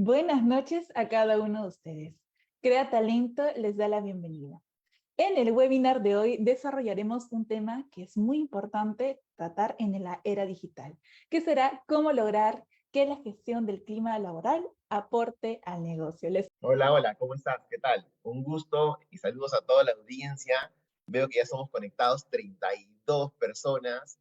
Buenas noches a cada uno de ustedes. Crea Talento les da la bienvenida. En el webinar de hoy desarrollaremos un tema que es muy importante tratar en la era digital, que será cómo lograr que la gestión del clima laboral aporte al negocio. Hola, hola, ¿cómo estás? ¿Qué tal? Un gusto y saludos a toda la audiencia. Veo que ya somos conectados 32 personas.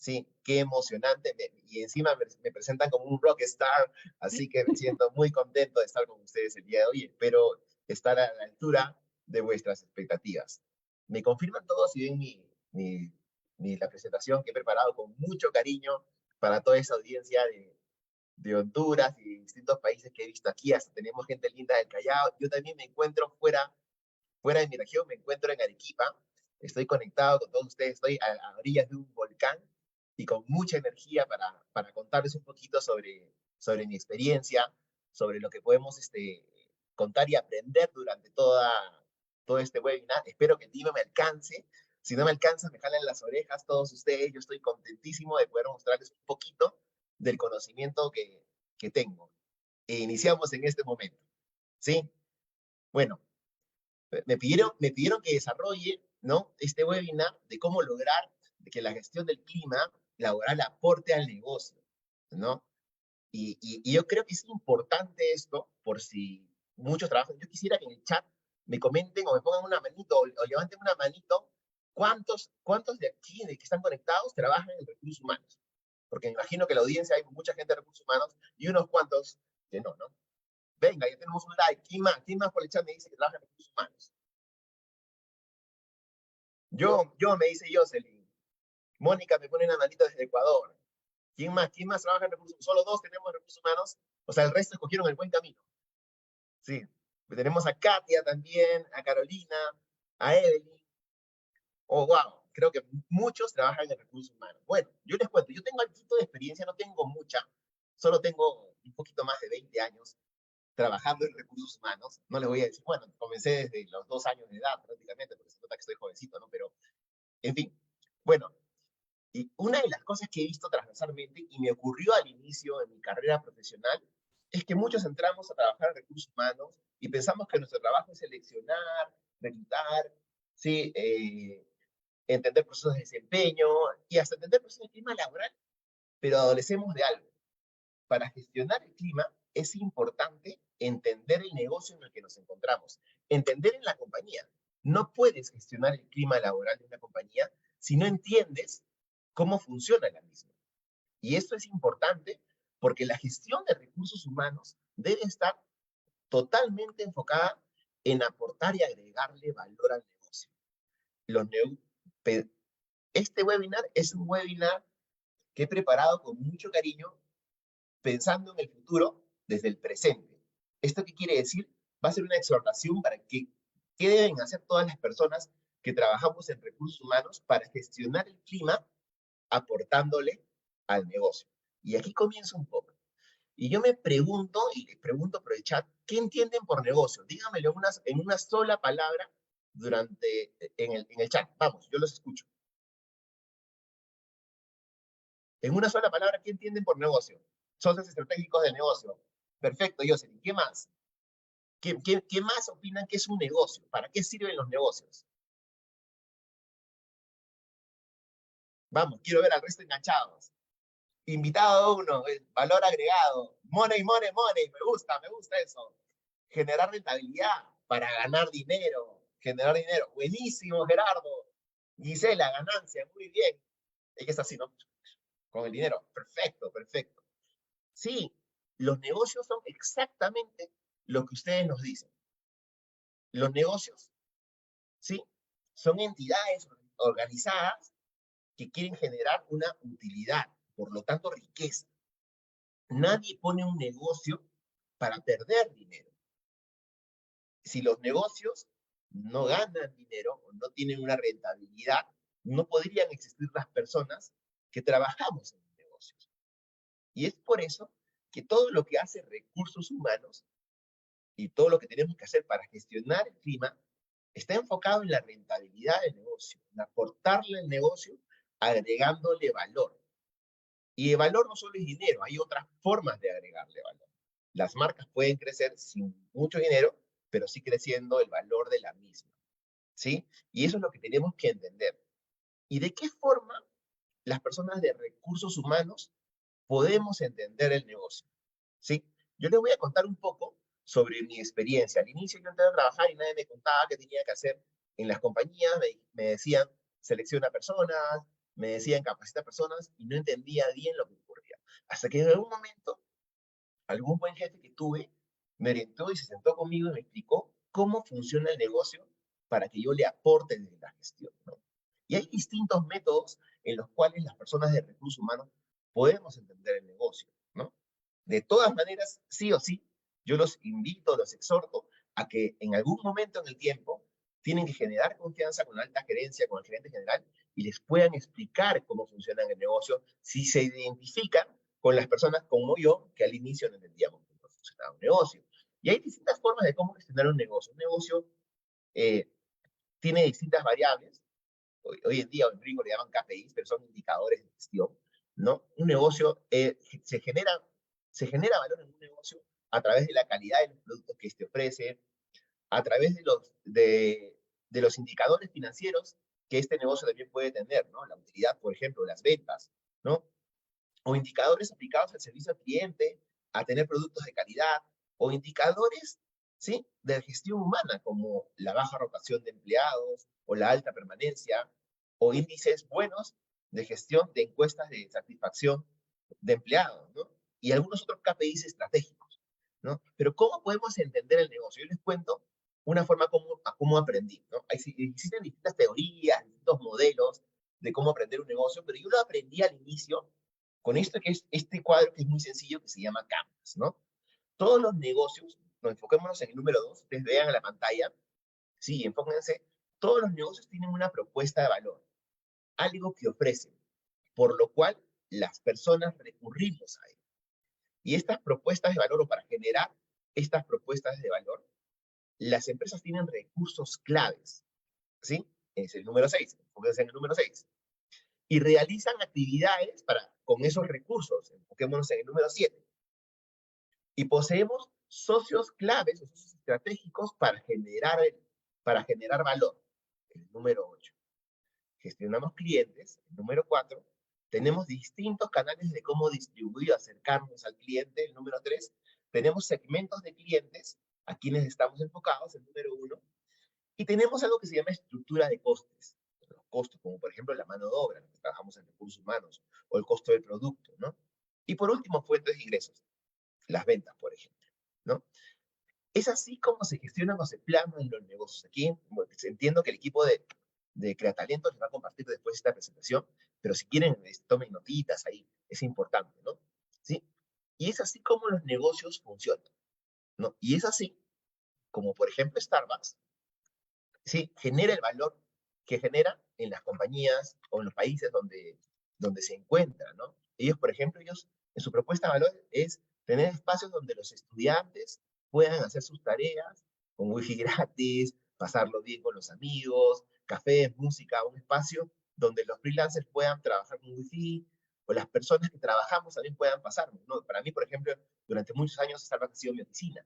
Sí, qué emocionante. Y encima me presentan como un rockstar, así que me siento muy contento de estar con ustedes el día de hoy. Espero estar a la altura de vuestras expectativas. ¿Me confirman todos si ven la presentación que he preparado con mucho cariño para toda esa audiencia de Honduras y distintos países que he visto aquí? Hasta tenemos gente linda del Callao. Yo también me encuentro fuera de mi región, me encuentro en Arequipa. Estoy conectado con todos ustedes, estoy a orillas de un volcán y con mucha energía para contarles un poquito sobre mi experiencia, sobre lo que podemos contar y aprender durante todo este webinar. Espero que el día me alcance. Si no me alcanza, me jalan las orejas todos ustedes. Yo estoy contentísimo de poder mostrarles un poquito del conocimiento que tengo. E iniciamos en este momento. ¿Sí? Bueno, me pidieron que desarrolle, ¿no?, este webinar de cómo lograr que la gestión del clima laboral aporte al negocio, ¿no? Y yo creo que es importante esto, por si muchos trabajan. Yo quisiera que en el chat me comenten o me pongan una manito o levanten una manito, ¿cuántos de aquí, de que están conectados, trabajan en recursos humanos? Porque me imagino que en la audiencia hay mucha gente de recursos humanos y unos cuantos que no, ¿no? Venga, ya tenemos un like. ¿Quién más? ¿Quién más por el chat me dice que trabaja en recursos humanos? Yo me dice Jocelyn. Mónica me pone una manita desde Ecuador. ¿Quién más? ¿Quién más trabaja en recursos humanos? Solo dos tenemos recursos humanos. O sea, el resto escogieron el buen camino. Sí. Tenemos a Katia también, a Carolina, a Evelyn. Oh, wow. Creo que muchos trabajan en recursos humanos. Bueno, yo les cuento, yo tengo algo de experiencia, no tengo mucha, solo tengo un poquito más de 20 años trabajando en recursos humanos. No les voy a decir, bueno, comencé desde los 2 años de edad prácticamente, porque se nota que estoy jovencito, ¿no? Pero, en fin, bueno, y una de las cosas que he visto transversalmente y me ocurrió al inicio de mi carrera profesional es que muchos entramos a trabajar en recursos humanos y pensamos que nuestro trabajo es seleccionar, reclutar, ¿sí? Entender procesos de desempeño y hasta entender procesos de clima laboral, pero adolecemos de algo. Para gestionar el clima es importante entender el negocio en el que nos encontramos, entender en la compañía. No puedes gestionar el clima laboral de una compañía si no entiendes cómo funciona la misma. Y esto es importante porque la gestión de recursos humanos debe estar totalmente enfocada en aportar y agregarle valor al negocio. Los este webinar es un webinar que he preparado con mucho cariño, pensando en el futuro desde el presente. ¿Esto qué quiere decir? Va a ser una exhortación para qué deben hacer todas las personas que trabajamos en recursos humanos para gestionar el clima aportándole al negocio. Y aquí comienza un poco. Y yo me pregunto, y les pregunto por el chat, ¿qué entienden por negocio? Díganmelo en una sola palabra en el chat. Vamos, yo los escucho. En una sola palabra, ¿qué entienden por negocio? Socios estratégicos de negocio. Perfecto, Jocelyn. ¿Qué más? ¿Qué más opinan que es un negocio? ¿Para qué sirven los negocios? Vamos, quiero ver al resto enganchados. Invitado uno, valor agregado. Money, money, money. Me gusta eso. Generar rentabilidad para ganar dinero. Generar dinero. Buenísimo, Gerardo. Gisela, ganancia, muy bien. Ella es así, ¿no? Con el dinero. Perfecto, perfecto. Sí, los negocios son exactamente lo que ustedes nos dicen. Los negocios, ¿sí? Son entidades organizadas que quieren generar una utilidad, por lo tanto riqueza. Nadie pone un negocio para perder dinero. Si los negocios no ganan dinero o no tienen una rentabilidad, no podrían existir las personas que trabajamos en negocios. Y es por eso que todo lo que hace recursos humanos y todo lo que tenemos que hacer para gestionar el clima está enfocado en la rentabilidad del negocio, en aportarle al negocio agregándole valor. Y el valor no solo es dinero, hay otras formas de agregarle valor. Las marcas pueden crecer sin mucho dinero, pero sí creciendo el valor de la misma, ¿sí? Y eso es lo que tenemos que entender. ¿Y de qué forma las personas de recursos humanos podemos entender el negocio? ¿Sí? Yo les voy a contar un poco sobre mi experiencia. Al inicio yo entré a trabajar y nadie me contaba qué tenía que hacer en las compañías. Me decían, selecciona personas, me decían, capacita personas, y no entendía bien lo que ocurría. Hasta que en algún momento, algún buen jefe que tuve me orientó y se sentó conmigo y me explicó cómo funciona el negocio para que yo le aporte desde la gestión, ¿no? Y hay distintos métodos en los cuales las personas de recursos humanos podemos entender el negocio, ¿no? De todas maneras, sí o sí, yo los invito, los exhorto a que en algún momento en el tiempo tienen que generar confianza con la alta gerencia, con el gerente general, y les puedan explicar cómo funciona el negocio si se identifican con las personas como yo, que al inicio no entendíamos cómo funcionaba un negocio. Y hay distintas formas de cómo gestionar un negocio. Un negocio eh, tiene distintas variables. Hoy en día, en gringo le llaman KPIs, pero son indicadores de gestión, ¿no? Un negocio se genera valor en un negocio a través de la calidad de los productos que te ofrece, a través de los indicadores financieros que este negocio también puede tener, ¿no? La utilidad, por ejemplo, las ventas, ¿no? O indicadores aplicados al servicio al cliente, a tener productos de calidad, o indicadores, ¿sí? De gestión humana, como la baja rotación de empleados, o la alta permanencia, o índices buenos de gestión de encuestas de satisfacción de empleados, ¿no? Y algunos otros KPIs estratégicos, ¿no? Pero ¿cómo podemos entender el negocio? Yo les cuento una forma como aprendí, ¿no? Existen distintas teorías, distintos modelos de cómo aprender un negocio, pero yo lo aprendí al inicio con esto que es este cuadro que es muy sencillo, que se llama Canvas, ¿no? Todos los negocios, nos enfoquémonos en el número 2, ustedes vean a la pantalla, sí, enfóquense, todos los negocios tienen una propuesta de valor, algo que ofrecen, por lo cual las personas recurrimos a él. Y estas propuestas de valor, o para generar estas propuestas de valor, las empresas tienen recursos claves, ¿sí? Es el número 6, enfóquense en el número 6. Y realizan actividades con esos recursos, enfoquémonos en el número 7. Y poseemos socios claves, o socios estratégicos para generar valor, el número 8. Gestionamos clientes, el número 4. Tenemos distintos canales de cómo distribuir, acercarnos al cliente, el número 3. Tenemos segmentos de clientes a quienes estamos enfocados, el número 1. Y tenemos algo que se llama estructura de costes. Los costos, como por ejemplo la mano de obra, que trabajamos en recursos humanos, o el costo del producto, ¿no? Y por último, fuentes de ingresos, las ventas, por ejemplo, ¿no? Es así como se gestionan o se plasman los negocios. Aquí bueno, entiendo que el equipo de Creatalento les va a compartir después esta presentación, pero si quieren, tomen notitas ahí, es importante, ¿no? ¿Sí? Y es así como los negocios funcionan, ¿no? Y es así como, por ejemplo, Starbucks, ¿sí? Genera el valor que genera en las compañías o en los países donde se encuentran, ¿no? Ellos, por ejemplo, en su propuesta de valor es tener espacios donde los estudiantes puedan hacer sus tareas con wifi gratis, pasarlo bien con los amigos, cafés, música, un espacio donde los freelancers puedan trabajar con wifi, o las personas que trabajamos también puedan pasar, ¿no? Para mí, por ejemplo, durante muchos años Starbucks ha sido mi oficina,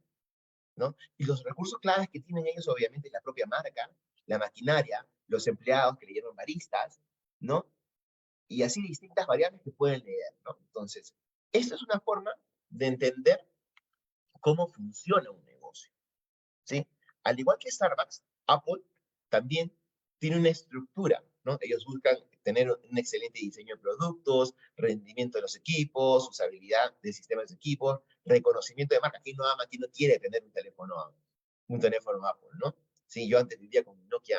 ¿no? Y los recursos claves que tienen ellos, obviamente, la propia marca, la maquinaria, los empleados que le llaman baristas, ¿no? Y así distintas variables que pueden leer, ¿no? Entonces, esta es una forma de entender cómo funciona un negocio, ¿sí? Al igual que Starbucks, Apple también tiene una estructura, ¿no? Ellos buscan tener un excelente diseño de productos, rendimiento de los equipos, usabilidad de sistemas de equipos, reconocimiento de marca. ¿Quién no ama, quién no quiere tener un teléfono Apple, ¿no? Sí, yo antes vivía con un Nokia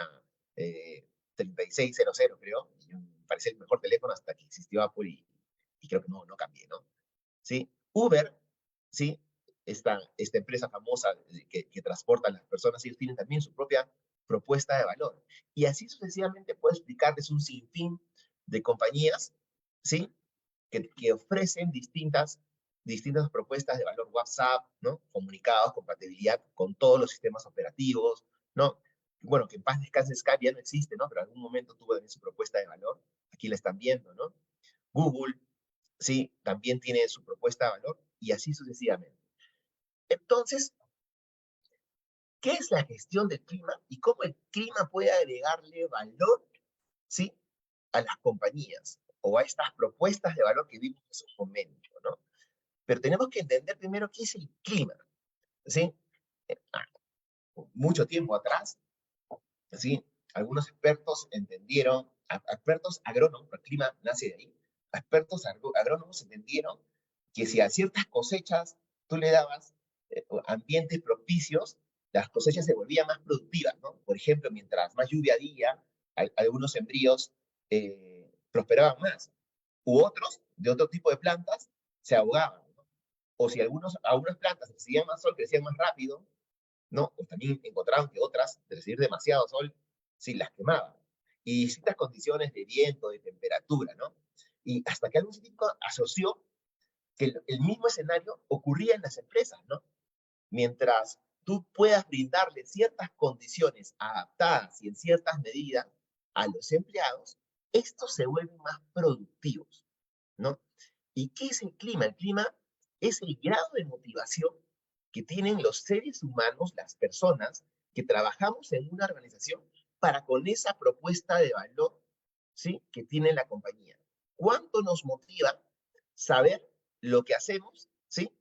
3600, creo, y me parecía el mejor teléfono hasta que existió Apple y creo que no cambié, ¿no? ¿Sí? Uber, ¿sí? Esta empresa famosa que transporta a las personas, ellos tienen también su propia propuesta de valor. Y así sucesivamente puedo explicarles un sinfín de compañías, ¿sí? Que ofrecen distintas propuestas de valor. WhatsApp, ¿no? Comunicados, compatibilidad con todos los sistemas operativos, ¿no? Bueno, que en paz descanse Skype ya no existe, ¿no? Pero en algún momento tuvo también su propuesta de valor. Aquí la están viendo, ¿no? Google, sí, también tiene su propuesta de valor y así sucesivamente. Entonces, ¿qué es la gestión del clima y cómo el clima puede agregarle valor, ¿sí?, a las compañías o a estas propuestas de valor que vimos en esos momentos, ¿no? Pero tenemos que entender primero qué es el clima, ¿sí? Mucho tiempo atrás, ¿sí?, algunos expertos entendieron, expertos agrónomos, el clima nace de ahí, expertos agrónomos entendieron que si a ciertas cosechas tú le dabas ambientes propicios, las cosechas se volvían más productivas, ¿no? Por ejemplo, mientras más lluvia había, algunos sembríos prosperaban más, u otros, de otro tipo de plantas, se ahogaban, ¿no? O si algunas plantas recibían más sol, crecían más rápido, ¿no? Pues también encontraron que otras, de recibir demasiado sol, sí las quemaban. Y distintas condiciones de viento, de temperatura, ¿no? Y hasta que algún científico asoció que el mismo escenario ocurría en las empresas, ¿no? Mientras tú puedas brindarle ciertas condiciones adaptadas y en ciertas medidas a los empleados, estos se vuelven más productivos, ¿no? ¿Y qué es el clima? El clima es el grado de motivación que tienen los seres humanos, las personas que trabajamos en una organización para con esa propuesta de valor, ¿sí?, que tiene la compañía. ¿Cuánto nos motiva saber lo que hacemos, ¿sí?,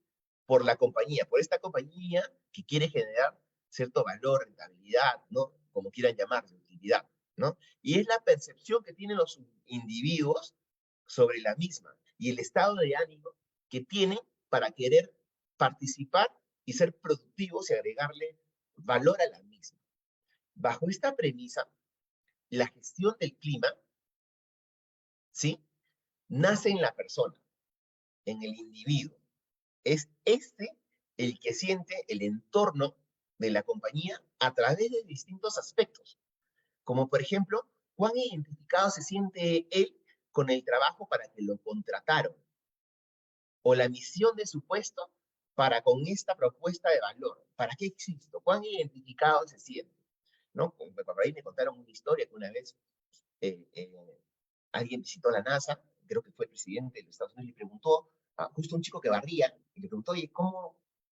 por la compañía, por esta compañía que quiere generar cierto valor, rentabilidad, ¿no?, como quieran llamarlo, utilidad, ¿no? Y es la percepción que tienen los individuos sobre la misma y el estado de ánimo que tienen para querer participar y ser productivos y agregarle valor a la misma. Bajo esta premisa, la gestión del clima, ¿sí?, nace en la persona, en el individuo. Es este el que siente el entorno de la compañía a través de distintos aspectos, como por ejemplo, cuán identificado se siente él con el trabajo para que lo contrataron, o la misión de su puesto para con esta propuesta de valor. ¿Para qué existo? ¿Cuán identificado se siente? ¿No? Por ahí me contaron una historia que una vez eh, eh, alguien visitó la NASA, creo que fue el presidente de los Estados Unidos, y le preguntó a justo un chico que barría, y le preguntó, oye,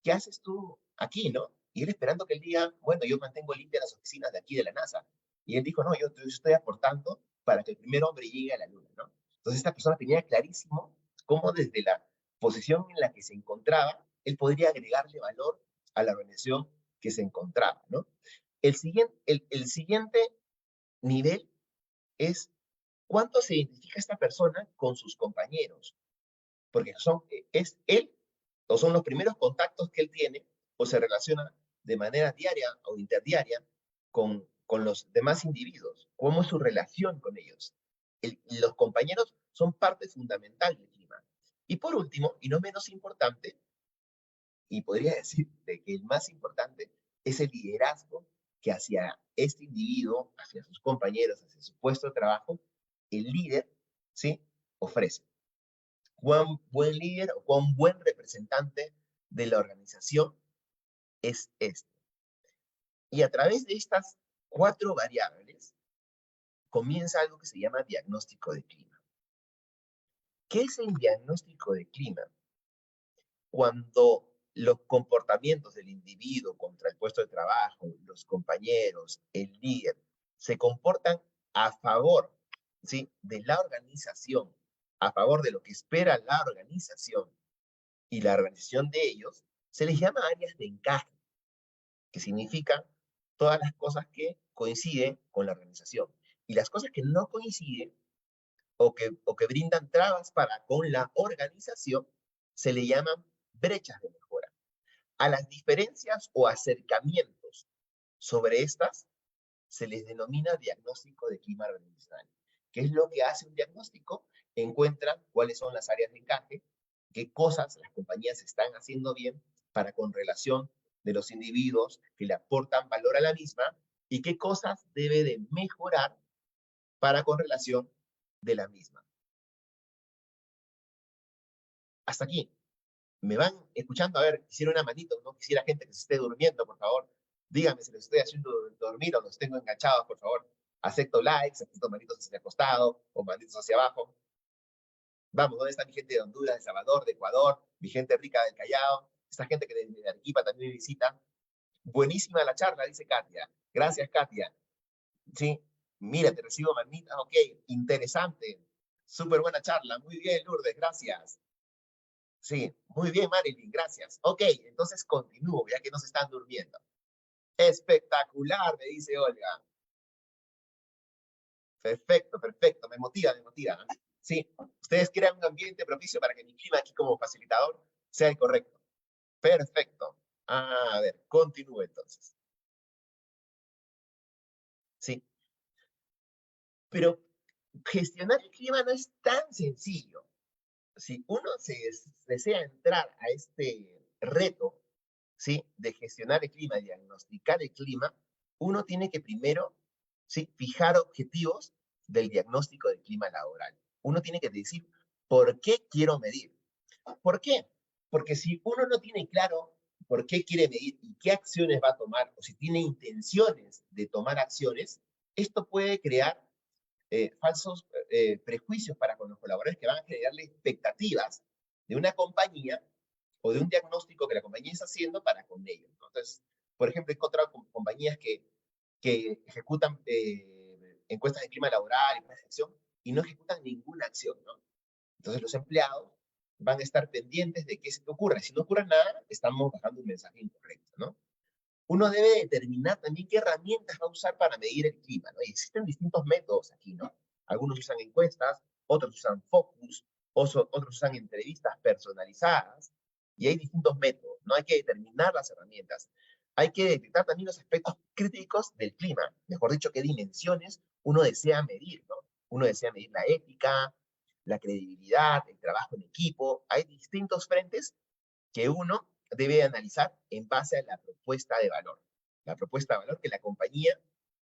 ¿qué haces tú aquí, no? Y él esperando que él diga, bueno, yo mantengo limpias las oficinas de aquí de la NASA. Y él dijo, no, yo estoy aportando para que el primer hombre llegue a la Luna, ¿no? Entonces esta persona tenía clarísimo cómo desde la posición en la que se encontraba, él podría agregarle valor a la organización que se encontraba, ¿no? El siguiente nivel es cuánto se identifica esta persona con sus compañeros, porque es él o son los primeros contactos que él tiene o se relaciona de manera diaria o interdiaria con los demás individuos. ¿Cómo es su relación con ellos? Los compañeros son parte fundamental del clima. Y por último, y no menos importante, y podría decir de que el más importante es el liderazgo que hacia este individuo, hacia sus compañeros, hacia su puesto de trabajo, el líder, ¿sí?, ofrece. Cuán buen líder o cuán buen representante de la organización es este. Y a través de estas 4 variables comienza algo que se llama diagnóstico de clima. ¿Qué es el diagnóstico de clima? Cuando los comportamientos del individuo contra el puesto de trabajo, los compañeros, el líder, se comportan a favor, ¿sí?, de la organización, a favor de lo que espera la organización y la organización de ellos, se les llama áreas de encaje, que significan todas las cosas que coinciden con la organización. Y las cosas que no coinciden o que brindan trabas para con la organización se le llaman brechas de mejora. A las diferencias o acercamientos sobre estas se les denomina diagnóstico de clima organizacional. ¿Qué es lo que hace un diagnóstico? Encuentra cuáles son las áreas de encaje, qué cosas las compañías están haciendo bien para con relación de los individuos que le aportan valor a la misma y qué cosas debe de mejorar para con relación de la misma. Hasta aquí. ¿Me van escuchando? A ver, quisiera una manito, no quisiera gente que se esté durmiendo, por favor. Díganme si les estoy haciendo dormir o los tengo enganchados, por favor. Acepto likes, acepto manitos hacia el costado o manitos hacia abajo. Vamos, ¿dónde está mi gente de Honduras, de Salvador, de Ecuador, mi gente rica del Callao? esta gente que desde Arequipa también me visita. Buenísima la charla, dice Katia. Gracias, Katia. Sí, mira, te recibo manita. Ok, interesante. Súper buena charla. Muy bien, Lourdes, gracias. Sí, muy bien, Marilyn, gracias. Ok, entonces continúo, ya que no se están durmiendo. Espectacular, me dice Olga. Perfecto, perfecto, me motiva, me motiva. Sí, ustedes crean un ambiente propicio para que mi clima aquí como facilitador sea el correcto. Perfecto. A ver, continúo entonces. Sí, pero gestionar el clima no es tan sencillo. Si uno se desea entrar a este reto, ¿sí? De gestionar el clima, diagnosticar el clima, uno tiene que primero, ¿sí? Fijar objetivos del diagnóstico del clima laboral. Uno tiene que decir, ¿por qué quiero medir? ¿Por qué? Porque si uno no tiene claro por qué quiere medir y qué acciones va a tomar, o si tiene intenciones de tomar acciones, esto puede crear falsos prejuicios para con los colaboradores que van a generarle expectativas de una compañía o de un diagnóstico que la compañía está haciendo para con ellos, ¿no? Entonces, por ejemplo, he encontrado compañías que ejecutan encuestas de clima laboral y planes de acción y no ejecutan ninguna acción, ¿no? Entonces los empleados van a estar pendientes de qué se ocurre. Si no ocurre nada, estamos bajando un mensaje incorrecto, ¿no? Uno debe determinar también qué herramientas va a usar para medir el clima, ¿no? Y existen distintos métodos aquí, ¿no? Algunos usan encuestas, otros usan focus, otros usan entrevistas personalizadas, y hay distintos métodos, ¿no? Hay que determinar las herramientas. Hay que detectar también los aspectos críticos del clima, mejor dicho, qué dimensiones uno desea medir, ¿no? Uno desea medir la ética, la credibilidad, el trabajo en equipo. Hay distintos frentes que uno debe analizar en base a la propuesta de valor. La propuesta de valor que la compañía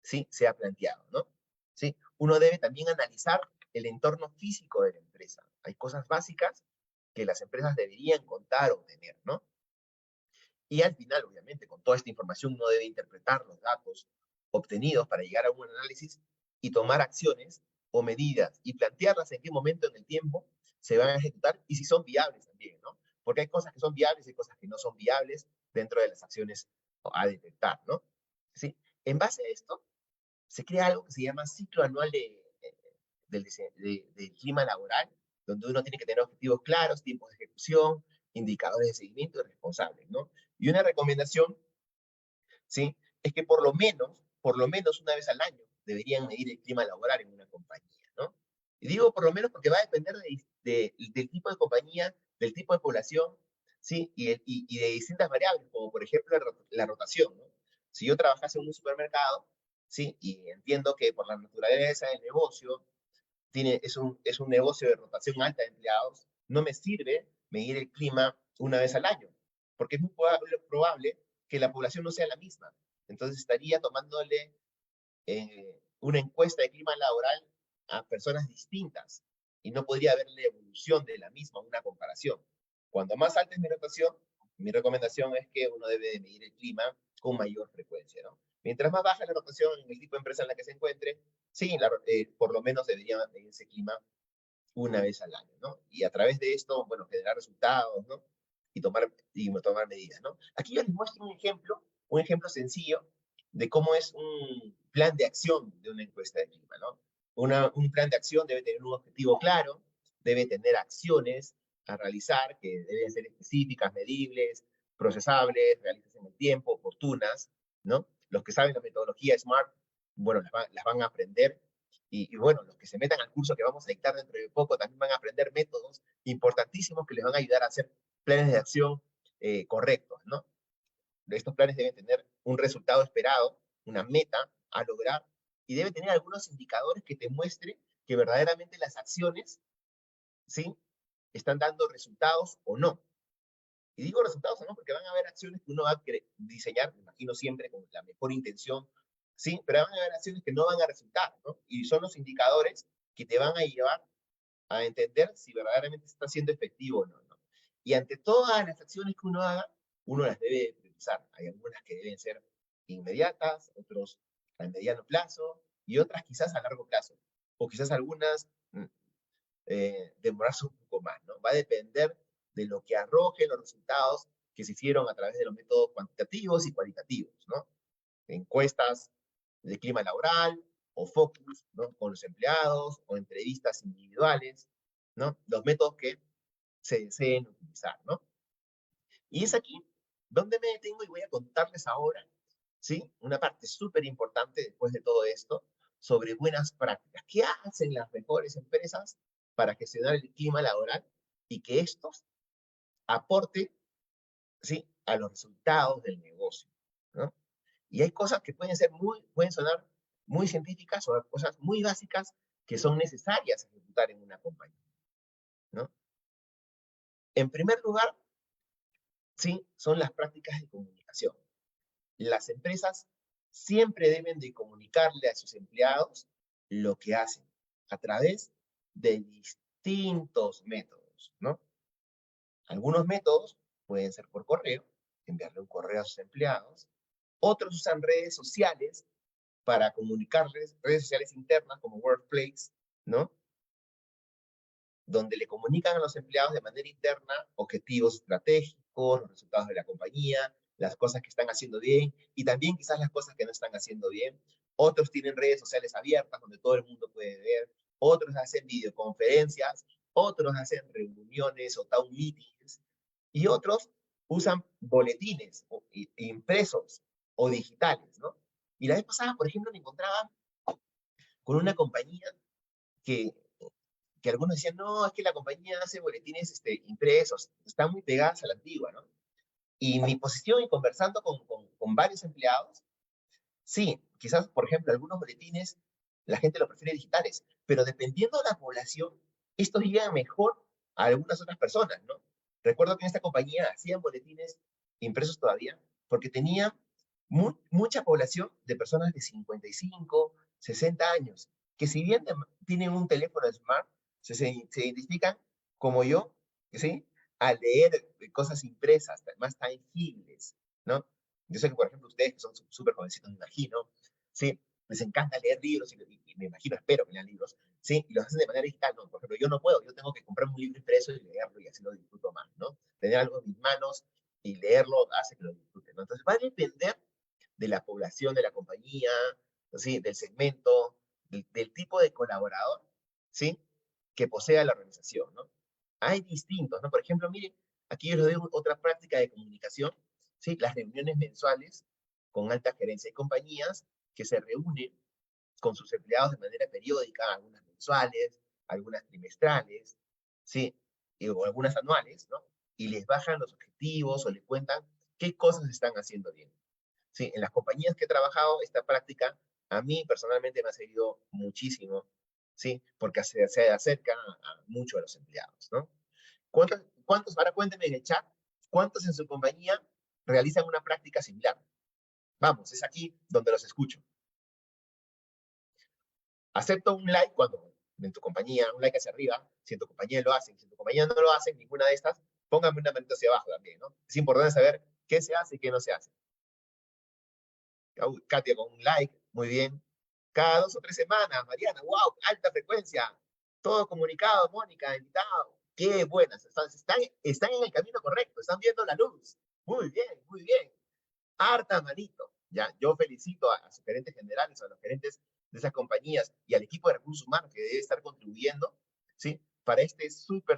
sí se ha planteado, ¿no? Sí, uno debe también analizar el entorno físico de la empresa. Hay cosas básicas que las empresas deberían contar o tener, ¿no? Y al final, obviamente, con toda esta información uno debe interpretar los datos obtenidos para llegar a un análisis y tomar acciones o medidas y plantearlas en qué momento en el tiempo se van a ejecutar y si son viables también, ¿no? Porque hay cosas que son viables y cosas que no son viables dentro de las acciones a detectar, ¿no? ¿Sí? En base a esto, se crea algo que se llama ciclo anual del clima laboral, donde uno tiene que tener objetivos claros, tiempos de ejecución, indicadores de seguimiento y responsables, ¿no? Y una recomendación, ¿sí? Es que por lo menos una vez al año deberían medir el clima laboral en una compañía, ¿no? Y digo por lo menos porque va a depender del tipo de compañía, del tipo de población, ¿sí? Y de distintas variables, como por ejemplo la rotación, ¿no? Si yo trabajase en un supermercado, ¿sí? Y entiendo que por la naturaleza del negocio, es un negocio de rotación alta de empleados, no me sirve medir el clima una vez al año, porque es muy probable que la población no sea la misma. Entonces estaría tomándole una encuesta de clima laboral a personas distintas y no podría haber la evolución de la misma, una comparación. Cuando más alta es mi rotación, mi recomendación es que uno debe de medir el clima con mayor frecuencia, ¿no? Mientras más baja la rotación en el tipo de empresa en la que se encuentre, sí, por lo menos debería medirse clima una vez al año, ¿no? Y a través de esto, bueno, generar resultados, ¿no? Y tomar medidas, ¿no? Aquí yo les muestro un ejemplo sencillo de cómo es un plan de acción de una encuesta de clima, ¿no? Un plan de acción debe tener un objetivo claro, debe tener acciones a realizar que deben ser específicas, medibles, procesables, realistas en el tiempo, oportunas, ¿no? Los que saben la metodología SMART, bueno, las van a aprender y bueno, los que se metan al curso que vamos a dictar dentro de poco también van a aprender métodos importantísimos que les van a ayudar a hacer planes de acción correctos, ¿no? Estos planes deben tener un resultado esperado, una meta a lograr, y deben tener algunos indicadores que te muestren que verdaderamente las acciones, ¿sí? Están dando resultados o no. Y digo resultados o no porque van a haber acciones que uno va a diseñar, me imagino siempre con la mejor intención, ¿sí? Pero van a haber acciones que no van a resultar, ¿no? Y son los indicadores que te van a llevar a entender si verdaderamente está siendo efectivo o no, ¿no? Y ante todas las acciones que uno haga, uno las debe priorizar. Hay algunas que deben ser inmediatas, otros a mediano plazo y otras quizás a largo plazo. O quizás algunas demorarse un poco más, ¿no? Va a depender de lo que arroje los resultados que se hicieron a través de los métodos cuantitativos y cualitativos, ¿no? Encuestas de clima laboral, o focus, ¿no? Con los empleados, o entrevistas individuales, ¿no? Los métodos que se deseen utilizar, ¿no? Y es aquí donde me detengo y voy a contarles ahora, ¿sí? Una parte súper importante después de todo esto, sobre buenas prácticas. ¿Qué hacen las mejores empresas para gestionar el clima laboral y que estos aporten, ¿sí? A los resultados del negocio, ¿no? Y hay cosas que pueden sonar muy científicas o cosas muy básicas que son necesarias ejecutar en una compañía, ¿no? En primer lugar, sí, son las prácticas de comunicación. Las empresas siempre deben de comunicarle a sus empleados lo que hacen a través de distintos métodos, ¿no? Algunos métodos pueden ser por correo, enviarle un correo a sus empleados. Otros usan redes sociales para comunicarles, redes sociales internas como Workplace, ¿no? Donde le comunican a los empleados de manera interna objetivos estratégicos, los resultados de la compañía, las cosas que están haciendo bien y también quizás las cosas que no están haciendo bien. Otros tienen redes sociales abiertas donde todo el mundo puede ver. Otros hacen videoconferencias. Otros hacen reuniones o town meetings. Y otros usan boletines impresos o digitales, ¿no? Y la vez pasada, por ejemplo, me encontraba con una compañía que algunos decían, no, es que la compañía hace boletines impresos, están muy pegadas a la antigua, ¿no? Y mi posición y conversando con varios empleados, sí, quizás, por ejemplo, algunos boletines la gente lo prefiere digitales, pero dependiendo de la población, estos llegan mejor a algunas otras personas, ¿no? Recuerdo que en esta compañía hacían boletines impresos todavía, porque tenía mucha población de personas de 55, 60 años, que si bien tienen un teléfono smart, se identifican como yo, ¿sí? Al leer cosas impresas, más tangibles, ¿no? Yo sé que, por ejemplo, ustedes que son súper jovencitos, me imagino, ¿sí? Les encanta leer libros y me imagino, espero que lean libros, ¿sí? Y los hacen de manera digital, ¿no? Por ejemplo, yo no puedo, yo tengo que comprar un libro impreso y leerlo y así lo disfruto más, ¿no? Tener algo en mis manos y leerlo hace que lo disfrute, ¿no? Entonces va a depender de la población de la compañía, ¿sí? Del segmento, del tipo de colaborador, ¿sí? Que posea la organización, ¿no? Hay distintos, ¿no? Por ejemplo, miren, aquí yo les doy otra práctica de comunicación, ¿sí? Las reuniones mensuales con alta gerencia. Hay compañías que se reúnen con sus empleados de manera periódica, algunas mensuales, algunas trimestrales, ¿sí? O algunas anuales, ¿no? Y les bajan los objetivos o les cuentan qué cosas están haciendo bien. Sí, en las compañías que he trabajado, esta práctica a mí personalmente me ha servido muchísimo, ¿sí? Porque se acerca mucho a los empleados, ¿no? Ahora cuéntenme en el chat, cuántos en su compañía realizan una práctica similar? Vamos, es aquí donde los escucho. Acepto un like cuando en tu compañía, un like hacia arriba, si en tu compañía lo hacen, si en tu compañía no lo hacen, ninguna de estas, pónganme una manita hacia abajo también, ¿no? Es importante saber qué se hace y qué no se hace. Katia con un like, muy bien. Cada 2 o 3 semanas, Mariana, wow, alta frecuencia. Todo comunicado, Mónica, invitado. Qué buenas, están en el camino correcto, están viendo la luz. Muy bien, muy bien. Harta manito. Ya, yo felicito a sus gerentes generales, a los gerentes de esas compañías y al equipo de recursos humanos que debe estar contribuyendo, ¿sí? Para este súper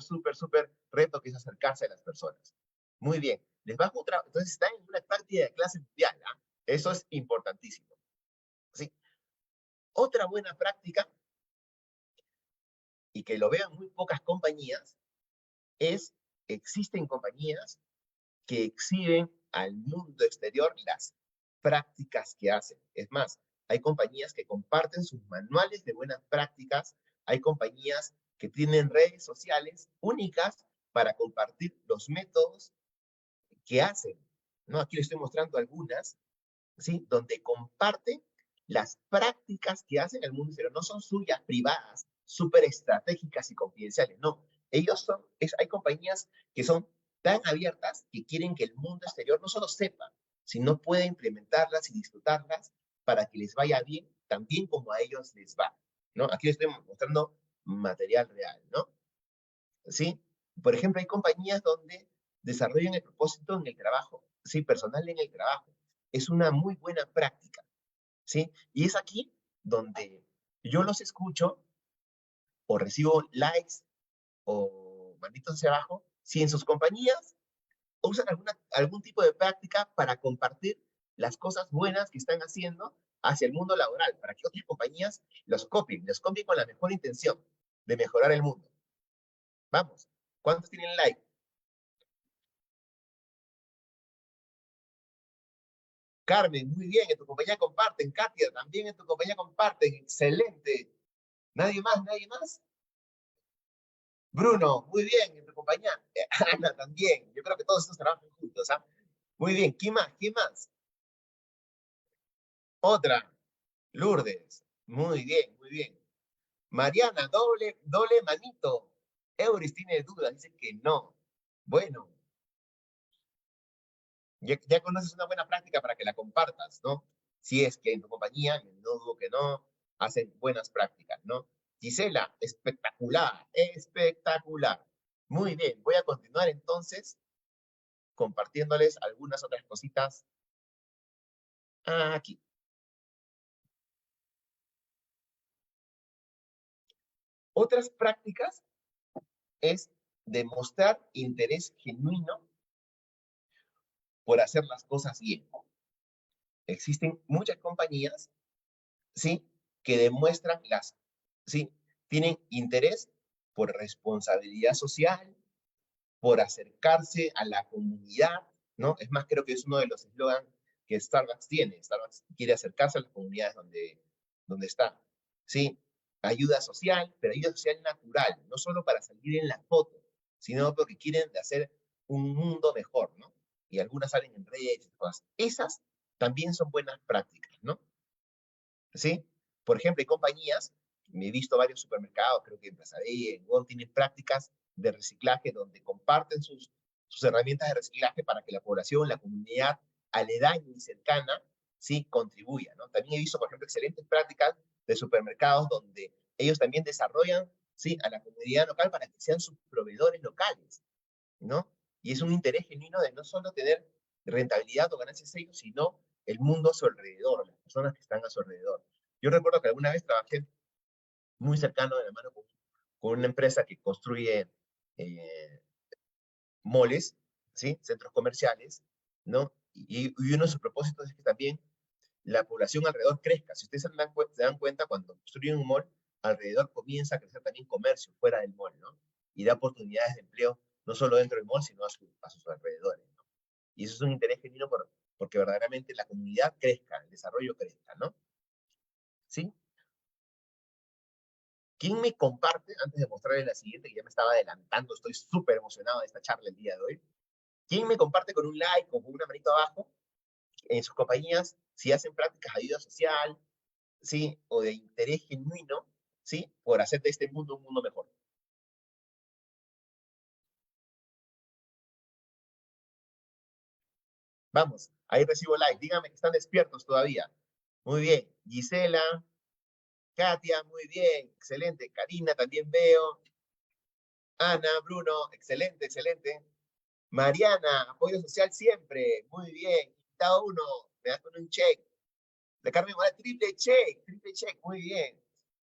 reto que es acercarse a las personas. Muy bien. Les bajo otra, entonces están en una partida de clase mundial, ¿ah? Eso es importantísimo. ¿Sí? Otra buena práctica, y que lo vean muy pocas compañías, es, existen compañías que exhiben al mundo exterior las prácticas que hacen. Es más, hay compañías que comparten sus manuales de buenas prácticas, hay compañías que tienen redes sociales únicas para compartir los métodos que hacen, ¿no? Aquí les estoy mostrando algunas, ¿sí? Donde comparten las prácticas que hacen el mundo exterior. No son suyas privadas, súper estratégicas y confidenciales, no. Hay compañías que son tan abiertas que quieren que el mundo exterior no solo sepa, sino pueda implementarlas y disfrutarlas para que les vaya bien, tan bien como a ellos les va, ¿no? Aquí les estoy mostrando material real, ¿no? ¿Sí? Por ejemplo, hay compañías donde desarrollan el propósito en el trabajo, ¿sí? Personal en el trabajo. Es una muy buena práctica, ¿sí? Y es aquí donde yo los escucho o recibo likes o manitos hacia abajo, si en sus compañías usan algún tipo de práctica para compartir las cosas buenas que están haciendo hacia el mundo laboral, para que otras compañías los copien con la mejor intención de mejorar el mundo. Vamos, ¿cuántos tienen like? Carmen, muy bien, en tu compañía comparten. Katia, también en tu compañía comparten. Excelente. ¿Nadie más? ¿Nadie más? Bruno, muy bien, en tu compañía. Ana también. Yo creo que todos estos trabajan juntos, ¿ah? Muy bien, ¿quién más? ¿Quién más? Otra. Lourdes. Muy bien, muy bien. Mariana, doble manito. Euris tiene dudas, dice que no. Bueno, ya conoces una buena práctica para que la compartas, ¿no? Si es que en tu compañía, no dudo que no, hacen buenas prácticas, ¿no? Gisela, espectacular, espectacular. Muy bien, voy a continuar entonces compartiéndoles algunas otras cositas aquí. Otras prácticas es demostrar interés genuino por hacer las cosas bien. Existen muchas compañías, ¿sí? Que demuestran ¿sí? Tienen interés por responsabilidad social, por acercarse a la comunidad, ¿no? Es más, creo que es uno de los eslogans que Starbucks tiene. Starbucks quiere acercarse a las comunidades donde está, ¿sí? Ayuda social, pero ayuda social natural, no solo para salir en la foto, sino porque quieren hacer un mundo mejor, ¿no? Y algunas salen en redes y cosas. Esas también son buenas prácticas, ¿no? ¿Sí? Por ejemplo, hay compañías, me he visto varios supermercados, creo que en Plaza B, en Wong, tienen prácticas de reciclaje donde comparten sus herramientas de reciclaje para que la población, la comunidad aledaña y cercana, sí, contribuya, ¿no? También he visto, por ejemplo, excelentes prácticas de supermercados donde ellos también desarrollan, sí, a la comunidad local para que sean sus proveedores locales, ¿no? Y es un interés genuino de no solo tener rentabilidad o ganancias ellos, sino el mundo a su alrededor, las personas que están a su alrededor. Yo recuerdo que alguna vez trabajé muy cercano de la mano con una empresa que construye moles, ¿sí? Centros comerciales, ¿no? Y uno de sus propósitos es que también la población alrededor crezca. Si ustedes se dan cuenta, cuando construyen un mall, alrededor comienza a crecer también comercio fuera del mall, ¿no? Y da oportunidades de empleo no solo dentro del mall, sino a sus alrededores, ¿no? Y eso es un interés genuino porque verdaderamente la comunidad crezca, el desarrollo crezca, ¿no? ¿Sí? ¿Quién me comparte, antes de mostrarles la siguiente, que ya me estaba adelantando, estoy súper emocionado de esta charla el día de hoy? ¿Quién me comparte con un like o con una manito abajo en sus compañías si hacen prácticas de ayuda social, ¿sí? O de interés genuino, ¿sí? Por hacer de este mundo un mundo mejor. Vamos, ahí recibo like. Díganme que están despiertos todavía. Muy bien. Gisela, Katia, muy bien. Excelente. Karina, también veo. Ana, Bruno, excelente, excelente. Mariana, apoyo social siempre. Muy bien. Invitado uno, me das con un check. La Carmen Morales, triple check, muy bien.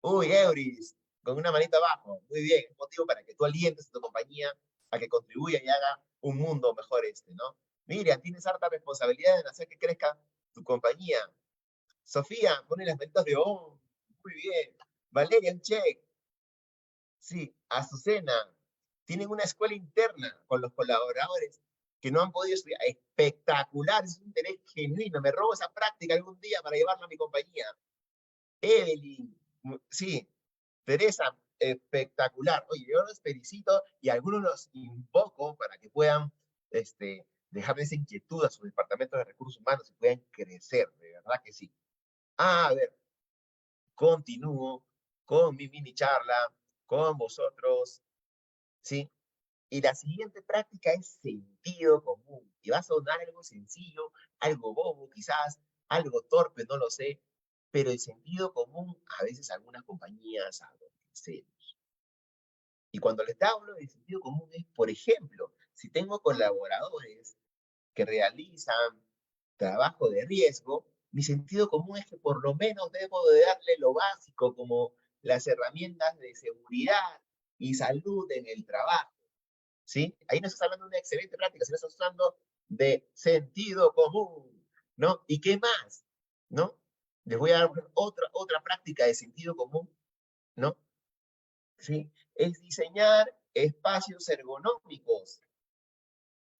Uy, Euris, con una manita abajo, muy bien. Es motivo para que tú alientes a tu compañía a que contribuya y haga un mundo mejor ¿no? Miriam, tienes harta responsabilidad en hacer que crezca tu compañía. Sofía, pone las manitas de oh, muy bien. Valeria, un check. Sí, Azucena, tienen una escuela interna con los colaboradores que no han podido estudiar. Espectacular, es un interés genuino. Me robo esa práctica algún día para llevarla a mi compañía. Evelyn, sí, Teresa, espectacular. Oye, yo los felicito y a algunos los invoco para que puedan dejarle esa inquietud a sus departamentos de recursos humanos y puedan crecer, de verdad que sí. A ver, continúo con mi mini charla, con vosotros, ¿sí? Y la siguiente práctica es sentido común. Y va a sonar algo sencillo, algo bobo quizás, algo torpe, no lo sé, pero el sentido común a veces algunas compañías adolescentes. Y cuando les hablo de sentido común es, por ejemplo, Si tengo colaboradores que realizan trabajo de riesgo, mi sentido común es que por lo menos debo de darle lo básico como las herramientas de seguridad y salud en el trabajo, ¿sí? Ahí no estás hablando de una excelente práctica, sino estás hablando de sentido común, ¿no? ¿Y qué más? ¿No? Les voy a dar otra práctica de sentido común, ¿no? ¿Sí? Es diseñar espacios ergonómicos.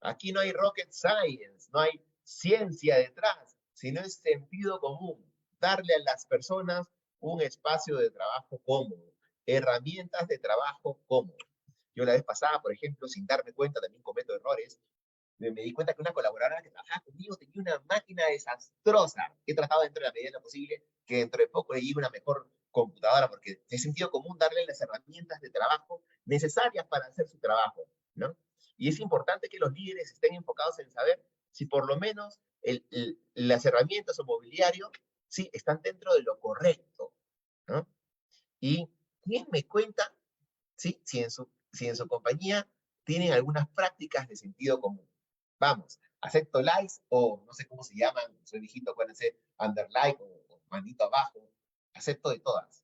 Aquí no hay rocket science, no hay ciencia detrás, sino es sentido común. Darle a las personas un espacio de trabajo cómodo, herramientas de trabajo cómodo. Yo la vez pasada, por ejemplo, sin darme cuenta, también cometo errores, me di cuenta que una colaboradora que trabajaba conmigo tenía una máquina desastrosa. He tratado dentro de la medida de lo posible que dentro de poco le llegue una mejor computadora, porque es sentido común darle las herramientas de trabajo necesarias para hacer su trabajo, ¿no? Y es importante que los líderes estén enfocados en saber si por lo menos las herramientas o mobiliario, sí, están dentro de lo correcto, ¿no? Y quién me cuenta, sí, si en su compañía tienen algunas prácticas de sentido común. Vamos, acepto likes o no sé cómo se llaman, soy viejito, acuérdense, underlike o manito abajo, acepto de todas.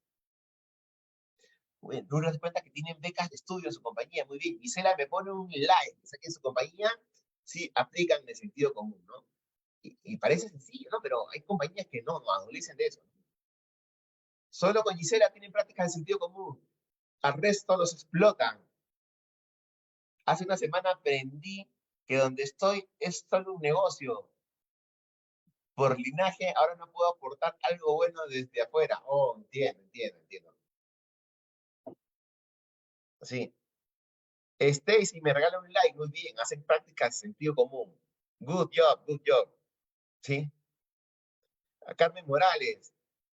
Bueno, uno se cuenta que tienen becas de estudio en su compañía, muy bien. Gisela me pone un like, o sea que en su compañía sí aplican de sentido común, ¿no? Y parece sencillo, ¿no? Pero hay compañías que no adolecen de eso. Solo con Gisela tienen prácticas de sentido común. Al resto los explotan. Hace una semana aprendí que donde estoy es solo un negocio. Por linaje, ahora no puedo aportar algo bueno desde afuera. Oh, entiendo. Sí. Stacy me regala un like, muy bien. Hacen prácticas de sentido común. Good job. Sí. A Carmen Morales.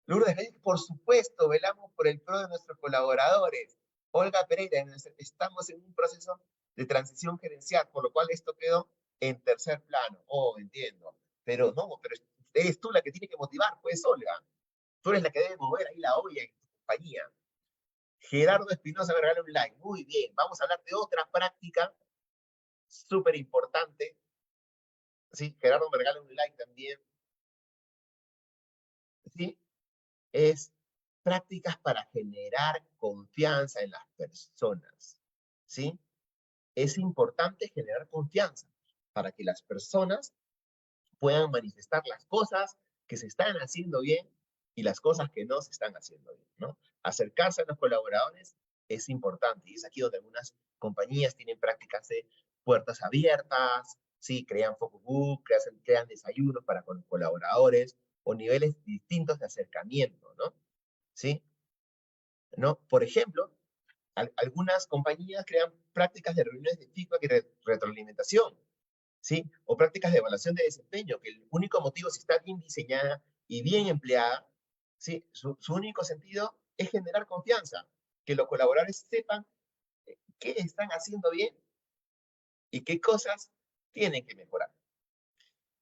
Lourdes Reyes, por supuesto, velamos por el pro de nuestros colaboradores. Olga Pereira, estamos en un proceso de transición gerencial, por lo cual esto quedó en tercer plano. Oh, entiendo. Pero no, pero eres tú la que tiene que motivar, pues, Olga. Tú eres la que debe mover ahí la olla en tu compañía. Gerardo Espinosa me regala un like. Muy bien, vamos a hablar de otra práctica súper importante. Sí, Gerardo me regala un like también. Sí, es prácticas para generar confianza en las personas, ¿sí? Es importante generar confianza para que las personas puedan manifestar las cosas que se están haciendo bien y las cosas que no se están haciendo bien, ¿no? Acercarse a los colaboradores es importante y es aquí donde algunas compañías tienen prácticas de puertas abiertas, sí, crean focus group, crean desayunos para con colaboradores o niveles distintos de acercamiento, ¿no? ¿Sí? ¿No? Por ejemplo, algunas compañías crean prácticas de reuniones de feedback y retroalimentación, ¿sí? O prácticas de evaluación de desempeño, que el único motivo, si está bien diseñada y bien empleada, ¿sí? Su único sentido es generar confianza, que los colaboradores sepan qué están haciendo bien y qué cosas tienen que mejorar.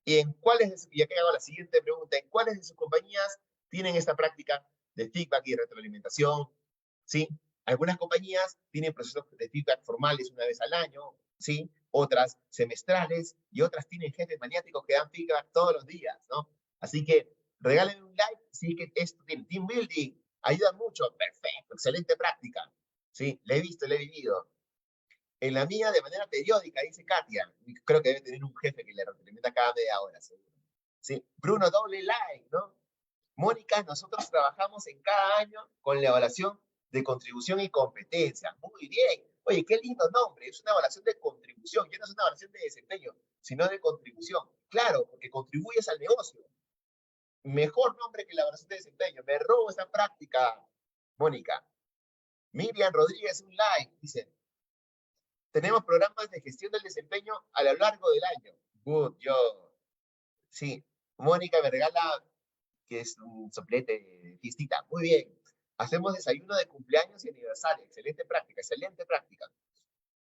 Y en cuáles, y acá hago la siguiente pregunta, ¿en cuáles de sus compañías tienen esta práctica de feedback y retroalimentación? ¿Sí? Algunas compañías tienen procesos de feedback formales una vez al año, ¿sí? Otras semestrales y otras tienen jefes maniáticos que dan feedback todos los días, ¿no? Así que regalen un like si que esto tiene team building, ayuda mucho, perfecto, excelente práctica, ¿sí? La he visto, la he vivido. En la mía, de manera periódica, dice Katia. Creo que debe tener un jefe que le recomienda cada media hora, seguro. Sí. Bruno, doble like, ¿no? Mónica, nosotros trabajamos en cada año con la evaluación de contribución y competencia. Muy bien. Oye, qué lindo nombre. Es una evaluación de contribución. Ya no es una evaluación de desempeño, sino de contribución. Claro, porque contribuyes al negocio. Mejor nombre que la evaluación de desempeño. Me robo esa práctica, Mónica. Miriam Rodríguez, un like. Dice, tenemos programas de gestión del desempeño a lo largo del año. Good job. Sí, Mónica me regala que es un soplete de fiestita. Muy bien. Hacemos desayuno de cumpleaños y aniversario. Excelente práctica, excelente práctica.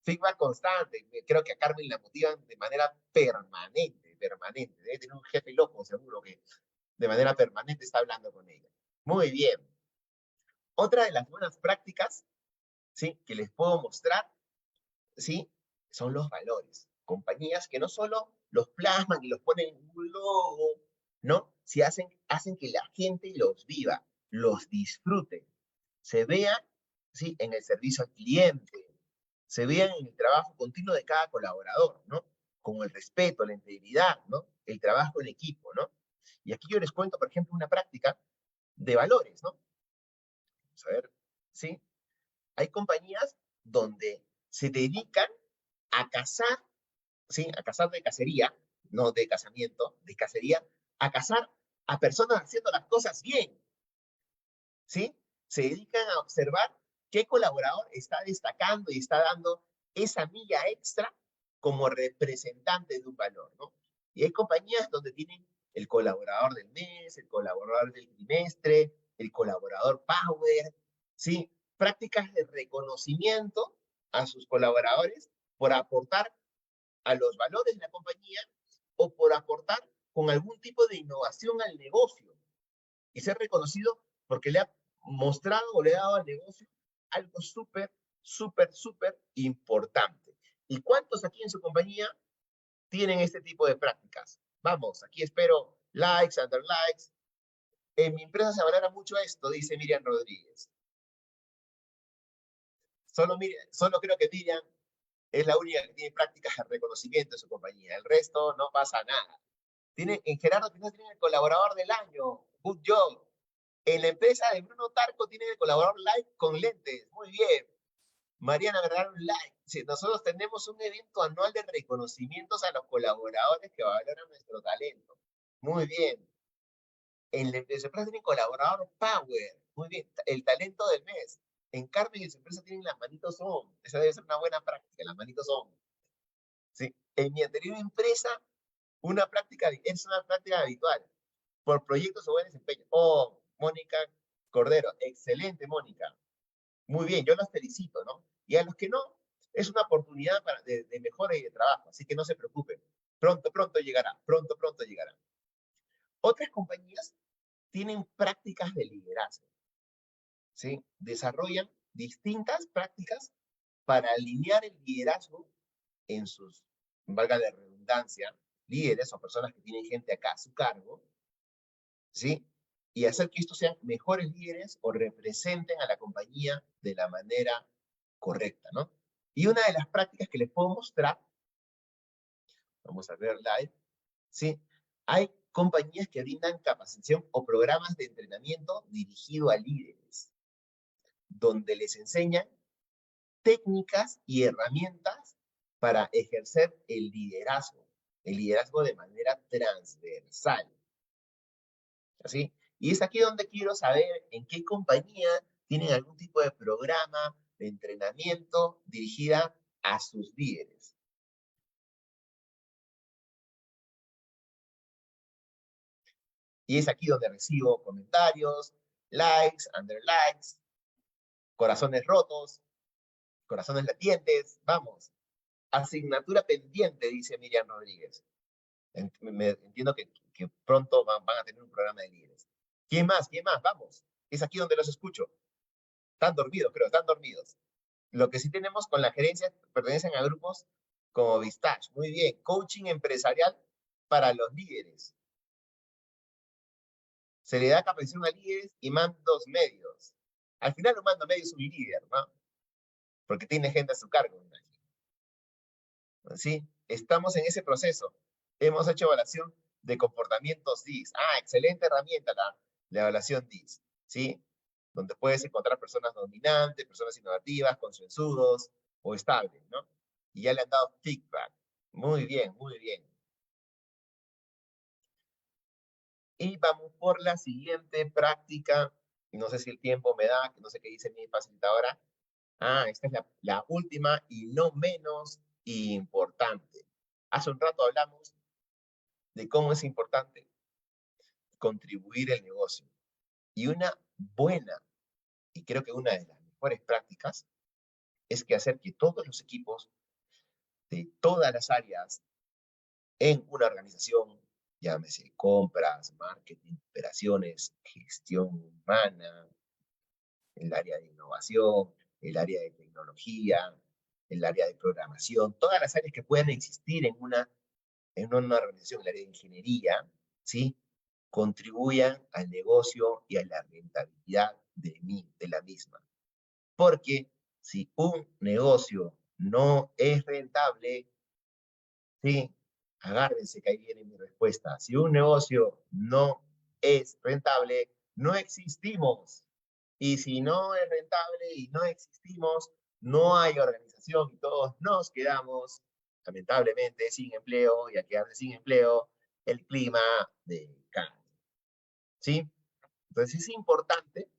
Feedback constante. Creo que a Carmen la motivan de manera permanente. Debe tener un jefe loco, seguro que de manera permanente está hablando con ella. Muy bien. Otra de las buenas prácticas, ¿sí? Que les puedo mostrar, ¿sí? son los valores. Compañías que no solo los plasman y los ponen en un logo, ¿no? Si hacen que la gente los viva, los disfrute, se vea, ¿sí? En el servicio al cliente, se vea en el trabajo continuo de cada colaborador, ¿no? Con el respeto, la integridad, ¿no? El trabajo en equipo, ¿no? Y aquí yo les cuento, por ejemplo, una práctica de valores, ¿no? Vamos a ver, ¿sí? Hay compañías donde se dedican a cazar, ¿sí? A cazar de cacería, no de casamiento, de cacería, a cazar a personas haciendo las cosas bien, ¿sí? Se dedican a observar qué colaborador está destacando y está dando esa milla extra como representante de un valor, ¿no? Y hay compañías donde tienen el colaborador del mes, el colaborador del trimestre, el colaborador Power, ¿sí? Prácticas de reconocimiento a sus colaboradores por aportar a los valores de la compañía o por aportar con algún tipo de innovación al negocio y ser reconocido porque le ha mostrado o le ha dado al negocio algo súper, súper, súper importante. ¿Y cuántos aquí en su compañía tienen este tipo de prácticas? Vamos, aquí espero likes, under likes. En mi empresa se valora mucho esto, dice Miriam Rodríguez. Solo creo que Miriam es la única que tiene prácticas de reconocimiento en su compañía. El resto no pasa nada. En Gerardo Quizás tiene el colaborador del año. Good job. En la empresa de Bruno Tarco tiene el colaborador like con lentes. Muy bien. Mariana Vergara, un like. Sí, nosotros tenemos un evento anual de reconocimientos a los colaboradores que valoran nuestro talento. Muy bien. En la empresa tienen colaborador Power. Muy bien. El talento del mes. En Carmen y en su empresa tienen las manitos on. Esa debe ser una buena práctica, las manitos on. Sí. En mi anterior empresa, es una práctica habitual. Por proyectos o buen desempeño. Oh, Mónica Cordero, excelente, Mónica. Muy bien, yo los felicito, ¿no? Y a los que no, es una oportunidad de mejora y de trabajo, así que no se preocupen. Pronto, pronto llegará, pronto, pronto llegará. Otras compañías tienen prácticas de liderazgo, ¿sí? Desarrollan distintas prácticas para alinear el liderazgo en sus, valga la redundancia, líderes o personas que tienen gente acá a su cargo, ¿sí? Y hacer que estos sean mejores líderes o representen a la compañía de la manera correcta, ¿no? Y una de las prácticas que les puedo mostrar, vamos a ver live, ¿sí? Hay compañías que brindan capacitación o programas de entrenamiento dirigido a líderes, donde les enseñan técnicas y herramientas para ejercer el liderazgo de manera transversal. ¿Sí? Y es aquí donde quiero saber en qué compañía tienen algún tipo de programa de entrenamiento dirigida a sus líderes. Y es aquí donde recibo comentarios, likes, under likes, corazones rotos, corazones latientes, vamos. Asignatura pendiente, dice Miriam Rodríguez. Entiendo que pronto van a tener un programa de líderes. ¿Quién más? ¿Quién más? Vamos. Es aquí donde los escucho. Están dormidos, creo, están dormidos. Lo que sí tenemos con la gerencia pertenecen a grupos como Vistage. Muy bien. Coaching empresarial para los líderes. Se le da capacitación a líderes y mandos medios. Al final un mando medio es un líder, ¿no? Porque tiene gente a su cargo, me imagino. ¿Sí? Estamos en ese proceso. Hemos hecho evaluación de comportamientos DIS. Ah, excelente herramienta la evaluación DIS. ¿Sí? Donde puedes encontrar personas dominantes, personas innovativas, consensuados o estables, ¿no? Y ya le han dado feedback. Muy bien, muy bien. Y vamos por la siguiente práctica. No sé si el tiempo me da, no sé qué dice mi facilitadora. Ah, esta es la última y no menos importante. Hace un rato hablamos de cómo es importante contribuir al negocio. Y una buena, y creo que una de las mejores prácticas, es que hacer que todos los equipos de todas las áreas en una organización, llámese compras, marketing, operaciones, gestión humana, el área de innovación, el área de tecnología, el área de programación, todas las áreas que puedan existir en una organización, el área de ingeniería, ¿sí? Contribuyan al negocio y a la rentabilidad de la misma. Porque si un negocio no es rentable, ¿sí? Agárrense que ahí viene mi respuesta. Si un negocio no es rentable, no existimos. Y si no es rentable y no existimos, no hay organización y todos nos quedamos, lamentablemente, sin empleo, y al quedarse sin empleo, el clima de cambio. ¿Sí? Entonces es importante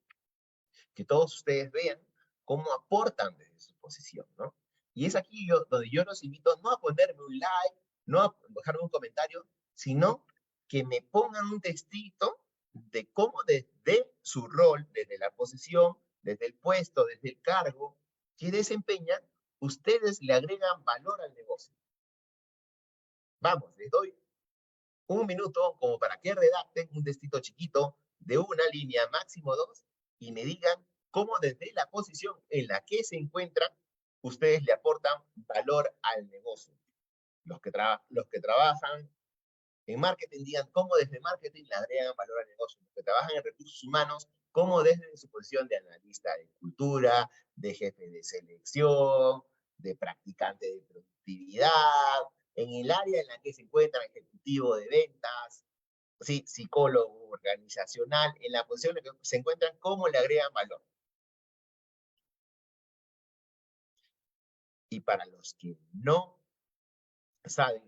que todos ustedes vean cómo aportan desde su posición, ¿no? Y es aquí donde yo los invito no a ponerme un like, no a dejarme un comentario, sino que me pongan un textito de cómo desde su rol, desde la posición, desde el puesto, desde el cargo que desempeñan, ustedes le agregan valor al negocio. Vamos, les doy un minuto como para que redacten un textito chiquito de una línea, máximo dos, y me digan cómo desde la posición en la que se encuentran, ustedes le aportan valor al negocio. Los que trabajan en marketing digan cómo desde marketing le agregan valor al negocio. Los que trabajan en recursos humanos, cómo desde su posición de analista de cultura, de jefe de selección, de practicante de productividad, en el área en la que se encuentra ejecutivo de ventas, ¿sí? Psicólogo organizacional, en la posición en la que se encuentran, cómo le agregan valor. Y para los que no saben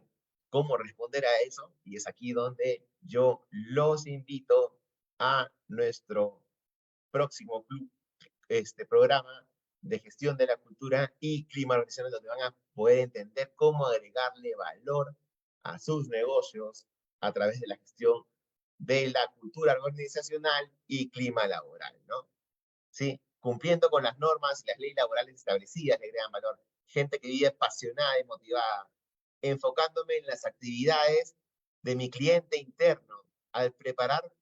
cómo responder a eso, y es aquí donde yo los invito a nuestro próximo club, programa de gestión de la cultura y clima organizacional, donde van a poder entender cómo agregarle valor a sus negocios a través de la gestión de la cultura organizacional y clima laboral, ¿no? ¿Sí? Cumpliendo con las normas y las leyes laborales establecidas, le agregan valor. Gente que vive apasionada y motivada, enfocándome en las actividades de mi cliente interno, al preparar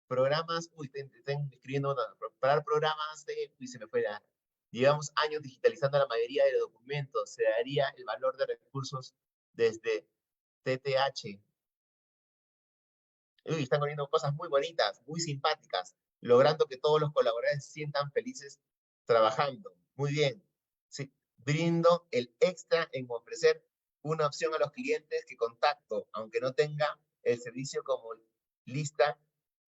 programas, están escribiendo, preparar programas se me fue llevamos años digitalizando la mayoría de los documentos, se daría el valor de recursos desde TTH. Están poniendo cosas muy bonitas, muy simpáticas, logrando que todos los colaboradores se sientan felices trabajando. Muy bien. Sí, brindo el extra en ofrecer una opción a los clientes que contacto, aunque no tenga el servicio como lista,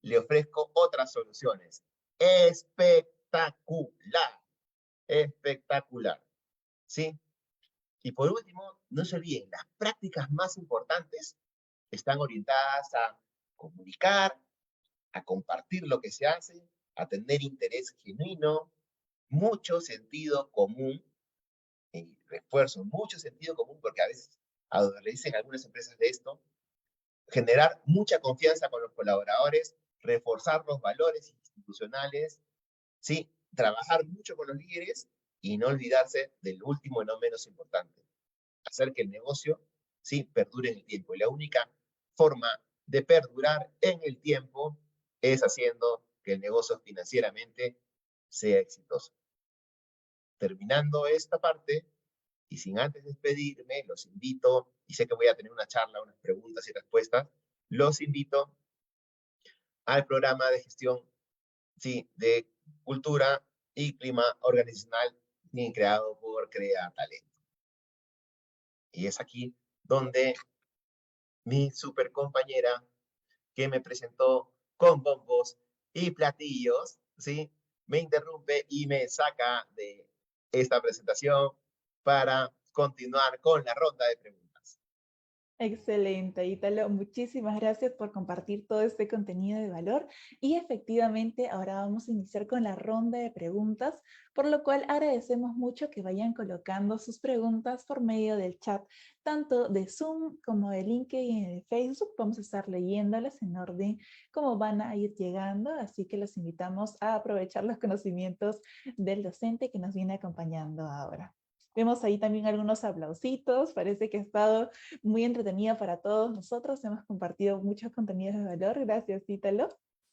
le ofrezco otras soluciones. Espectacular, espectacular. ¿Sí? Y por último, no se olviden, las prácticas más importantes están orientadas a comunicar, a compartir lo que se hace, a tener interés genuino, mucho sentido común, y refuerzo, mucho sentido común, porque a veces adolecen algunas empresas de esto, generar mucha confianza con los colaboradores, reforzar los valores institucionales, ¿sí? Trabajar mucho con los líderes y no olvidarse del último y no menos importante, hacer que el negocio, ¿sí? Perdure en el tiempo. Y la única forma de perdurar en el tiempo es haciendo que el negocio financieramente sea exitoso. Terminando esta parte, y sin antes despedirme, los invito, y sé que voy a tener una charla, unas preguntas y respuestas, los invito al programa de gestión, sí, de cultura y clima organizacional creado por Crea Talento. Y es aquí donde mi super compañera que me presentó con bombos y platillos, ¿sí? Me interrumpe y me saca de esta presentación para continuar con la ronda de preguntas. Excelente, Ítalo. Muchísimas gracias por compartir todo este contenido de valor. Y efectivamente, ahora vamos a iniciar con la ronda de preguntas, por lo cual agradecemos mucho que vayan colocando sus preguntas por medio del chat, tanto de Zoom como de LinkedIn y de Facebook. Vamos a estar leyéndolas en orden como van a ir llegando, así que los invitamos a aprovechar los conocimientos del docente que nos viene acompañando ahora. Vemos ahí también algunos aplausitos, parece que ha estado muy entretenida para todos nosotros. Hemos compartido muchos contenidos de valor. Gracias, Ítalo.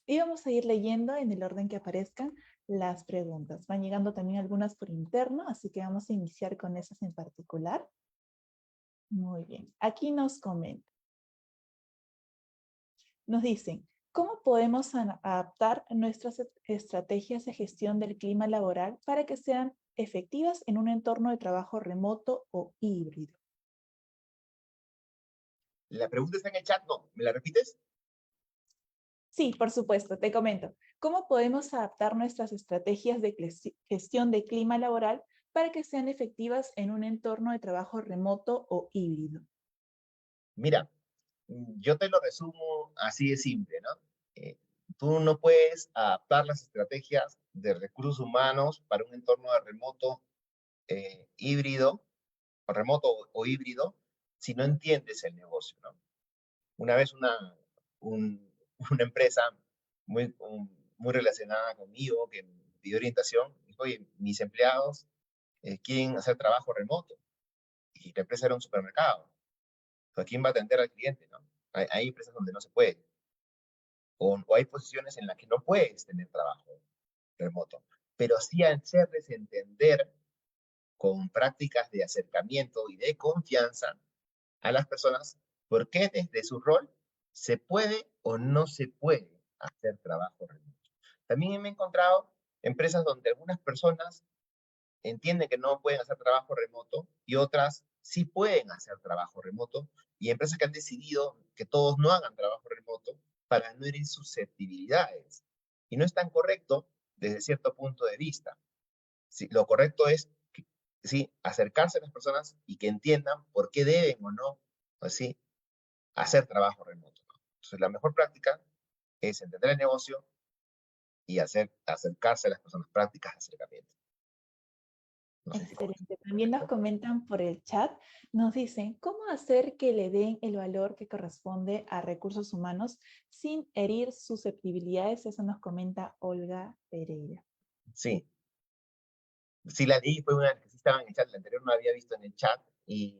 Y vamos a ir leyendo en el orden que aparezcan las preguntas. Van llegando también algunas por interno, así que vamos a iniciar con esas en particular. Muy bien. Aquí nos comentan. Nos dicen, ¿cómo podemos adaptar nuestras estrategias de gestión del clima laboral para que sean efectivas en un entorno de trabajo remoto o híbrido? La pregunta está en el chat, ¿no? ¿Me la repites? Sí, por supuesto, te comento. ¿Cómo podemos adaptar nuestras estrategias de gestión de clima laboral para que sean efectivas en un entorno de trabajo remoto o híbrido? Mira, yo te lo resumo así de simple, ¿no? Tú no puedes adaptar las estrategias de recursos humanos para un entorno de remoto, híbrido, o remoto o híbrido, si no entiendes el negocio, ¿no? Una vez una empresa muy relacionada conmigo, que me pidió orientación, dijo, oye, mis empleados quieren hacer trabajo remoto, y la empresa era un supermercado. ¿A quién va a atender al cliente, no? Hay empresas donde no se puede, o hay posiciones en las que no puedes tener trabajo remoto, pero sí hacerles entender con prácticas de acercamiento y de confianza a las personas por qué desde su rol se puede o no se puede hacer trabajo remoto. También me he encontrado empresas donde algunas personas entienden que no pueden hacer trabajo remoto y otras sí pueden hacer trabajo remoto, y empresas que han decidido que todos no hagan trabajo remoto para no herir susceptibilidades. Y no es tan correcto desde cierto punto de vista. Sí, lo correcto es que, sí, acercarse a las personas y que entiendan por qué deben o no así hacer trabajo remoto, ¿no? Entonces, la mejor práctica es entender el negocio y acercarse a las personas, prácticas de acercamiento. No sé si con eso. Excelente. También nos comentan por el chat, nos dicen, ¿cómo hacer que le den el valor que corresponde a recursos humanos sin herir susceptibilidades? Eso nos comenta Olga Pereira. Sí, sí la leí, fue una que sí estaba en el chat, la anterior no la había visto en el chat, y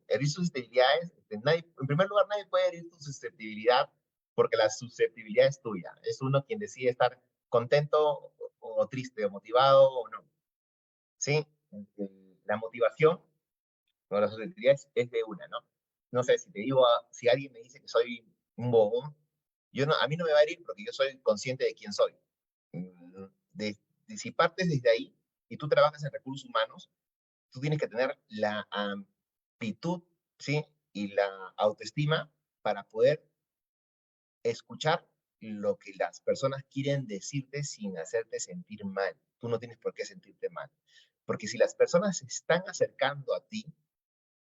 herir susceptibilidades, en primer lugar, nadie puede herir tu susceptibilidad porque la susceptibilidad es tuya, es uno quien decide estar contento o triste, o motivado o no, ¿sí? La motivación o la susceptibilidad es de una, ¿no? No sé, si te digo, si alguien me dice que soy un bobón, a mí no me va a herir porque yo soy consciente de quién soy. Si partes desde ahí y tú trabajas en recursos humanos, tú tienes que tener la amplitud, ¿sí? Y la autoestima para poder escuchar lo que las personas quieren decirte sin hacerte sentir mal. Tú no tienes por qué sentirte mal. Porque si las personas se están acercando a ti,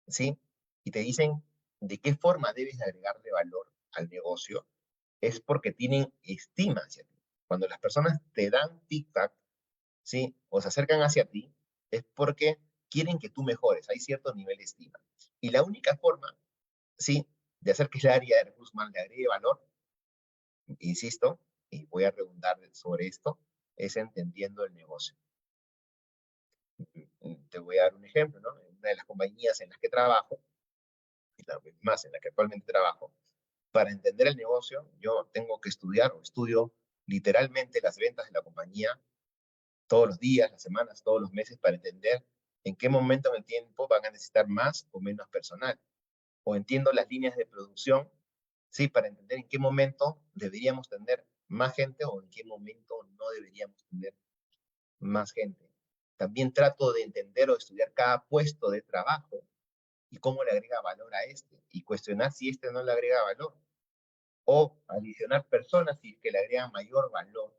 ¿sí? Y te dicen de qué forma debes agregarle valor al negocio, es porque tienen estima hacia ti. Cuando las personas te dan feedback, ¿sí? O se acercan hacia ti, es porque quieren que tú mejores, hay cierto nivel de estima. Y la única forma, ¿sí? De hacer que el área de recursos humanos le agregue valor, insisto, y voy a redundar sobre esto, es entendiendo el negocio. Te voy a dar un ejemplo, ¿no? En una de las compañías en las que trabajo, y la más en la que actualmente trabajo, para entender el negocio, yo tengo que estudiar o estudio literalmente las ventas de la compañía todos los días, las semanas, todos los meses, para entender en qué momento en el tiempo van a necesitar más o menos personal. O entiendo las líneas de producción, sí, para entender en qué momento deberíamos tener más gente o en qué momento no deberíamos tener más gente. También trato de entender o estudiar cada puesto de trabajo y cómo le agrega valor a este, y cuestionar si este no le agrega valor, o adicionar personas si es que le agregan mayor valor,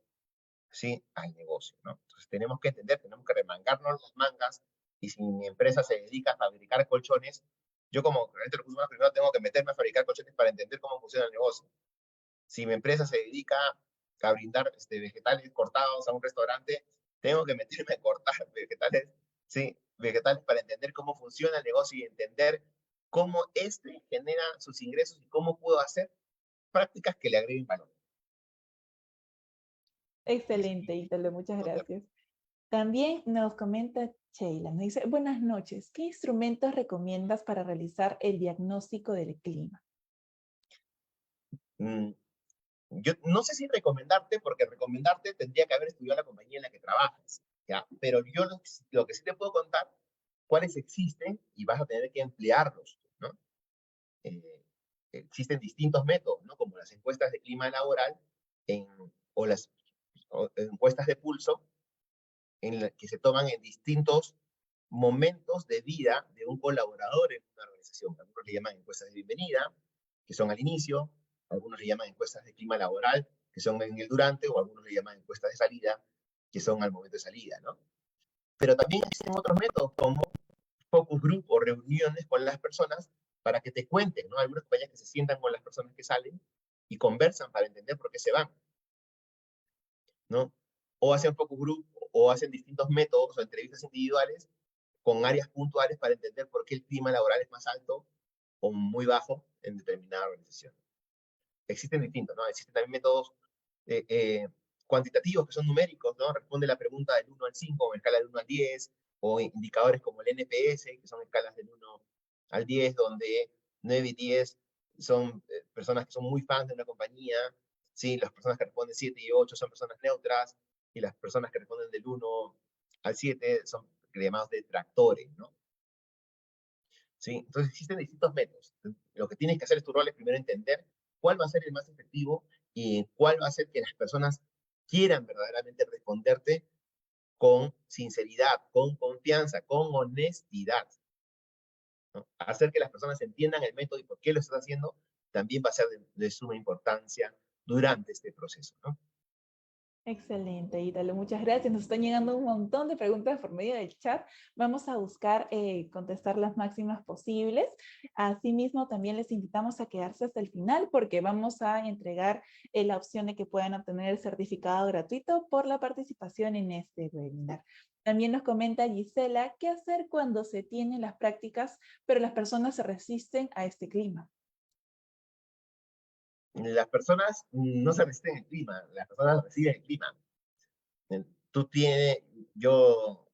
¿sí? Al negocio, ¿no? Entonces tenemos que entender, tenemos que remangarnos las mangas, y si mi empresa se dedica a fabricar colchones, yo como gerente de recursos humanos primero tengo que meterme a fabricar colchones para entender cómo funciona el negocio. Si mi empresa se dedica a brindar vegetales cortados a un restaurante, tengo que meterme a cortar vegetales, sí, vegetales, para entender cómo funciona el negocio y entender cómo este genera sus ingresos y cómo puedo hacer prácticas que le agreguen valor. Excelente, Ítalo, muchas gracias. También nos comenta Sheila, nos dice, buenas noches, ¿qué instrumentos recomiendas para realizar el diagnóstico del clima? Yo no sé si recomendarte, porque recomendarte tendría que haber estudiado la compañía en la que trabajas, ¿ya? Pero yo lo que sí te puedo contar, cuáles existen y vas a tener que emplearlos, ¿no? Eh, existen distintos métodos, ¿no? Como las encuestas de clima laboral en, o las encuestas de pulso en la que se toman en distintos momentos de vida de un colaborador en una organización. Algunos le llaman encuestas de bienvenida, que son al inicio, algunos le llaman encuestas de clima laboral, que son en el durante, o algunos le llaman encuestas de salida, que son al momento de salida, ¿no? Pero también existen otros métodos como focus group o reuniones con las personas para que te cuenten, ¿no? Algunas compañías que se sientan con las personas que salen y conversan para entender por qué se van, ¿no? O hacen focus group o hacen distintos métodos o entrevistas individuales con áreas puntuales para entender por qué el clima laboral es más alto o muy bajo en determinada organización. Existen distintos, ¿no? Existen también métodos eh, eh, cuantitativos que son numéricos, ¿no? Responde la pregunta del 1 al 5 o en escala del 1 al 10, o indicadores como el NPS, que son escalas del 1 al 10, donde 9 y 10 son personas que son muy fans de una compañía, ¿sí? Las personas que responden 7 y 8 son personas neutras, y las personas que responden del 1 al 7 son llamados detractores, ¿no? ¿Sí? Entonces existen distintos métodos. Lo que tienes que hacer es tu rol es primero entender cuál va a ser el más efectivo y cuál va a ser que las personas quieran verdaderamente responderte con sinceridad, con confianza, con honestidad, ¿no? Hacer que las personas entiendan el método y por qué lo estás haciendo también va a ser de suma importancia durante este proceso, ¿no? Excelente, Ítalo, muchas gracias. Nos están llegando un montón de preguntas por medio del chat. Vamos a buscar contestar las máximas posibles. Asimismo, también les invitamos a quedarse hasta el final porque vamos a entregar la opción de que puedan obtener el certificado gratuito por la participación en este webinar. También nos comenta Gisela, ¿qué hacer cuando se tienen las prácticas, pero las personas se resisten a este clima? Las personas no se resisten el clima, las personas reciben el clima. Tú tienes, yo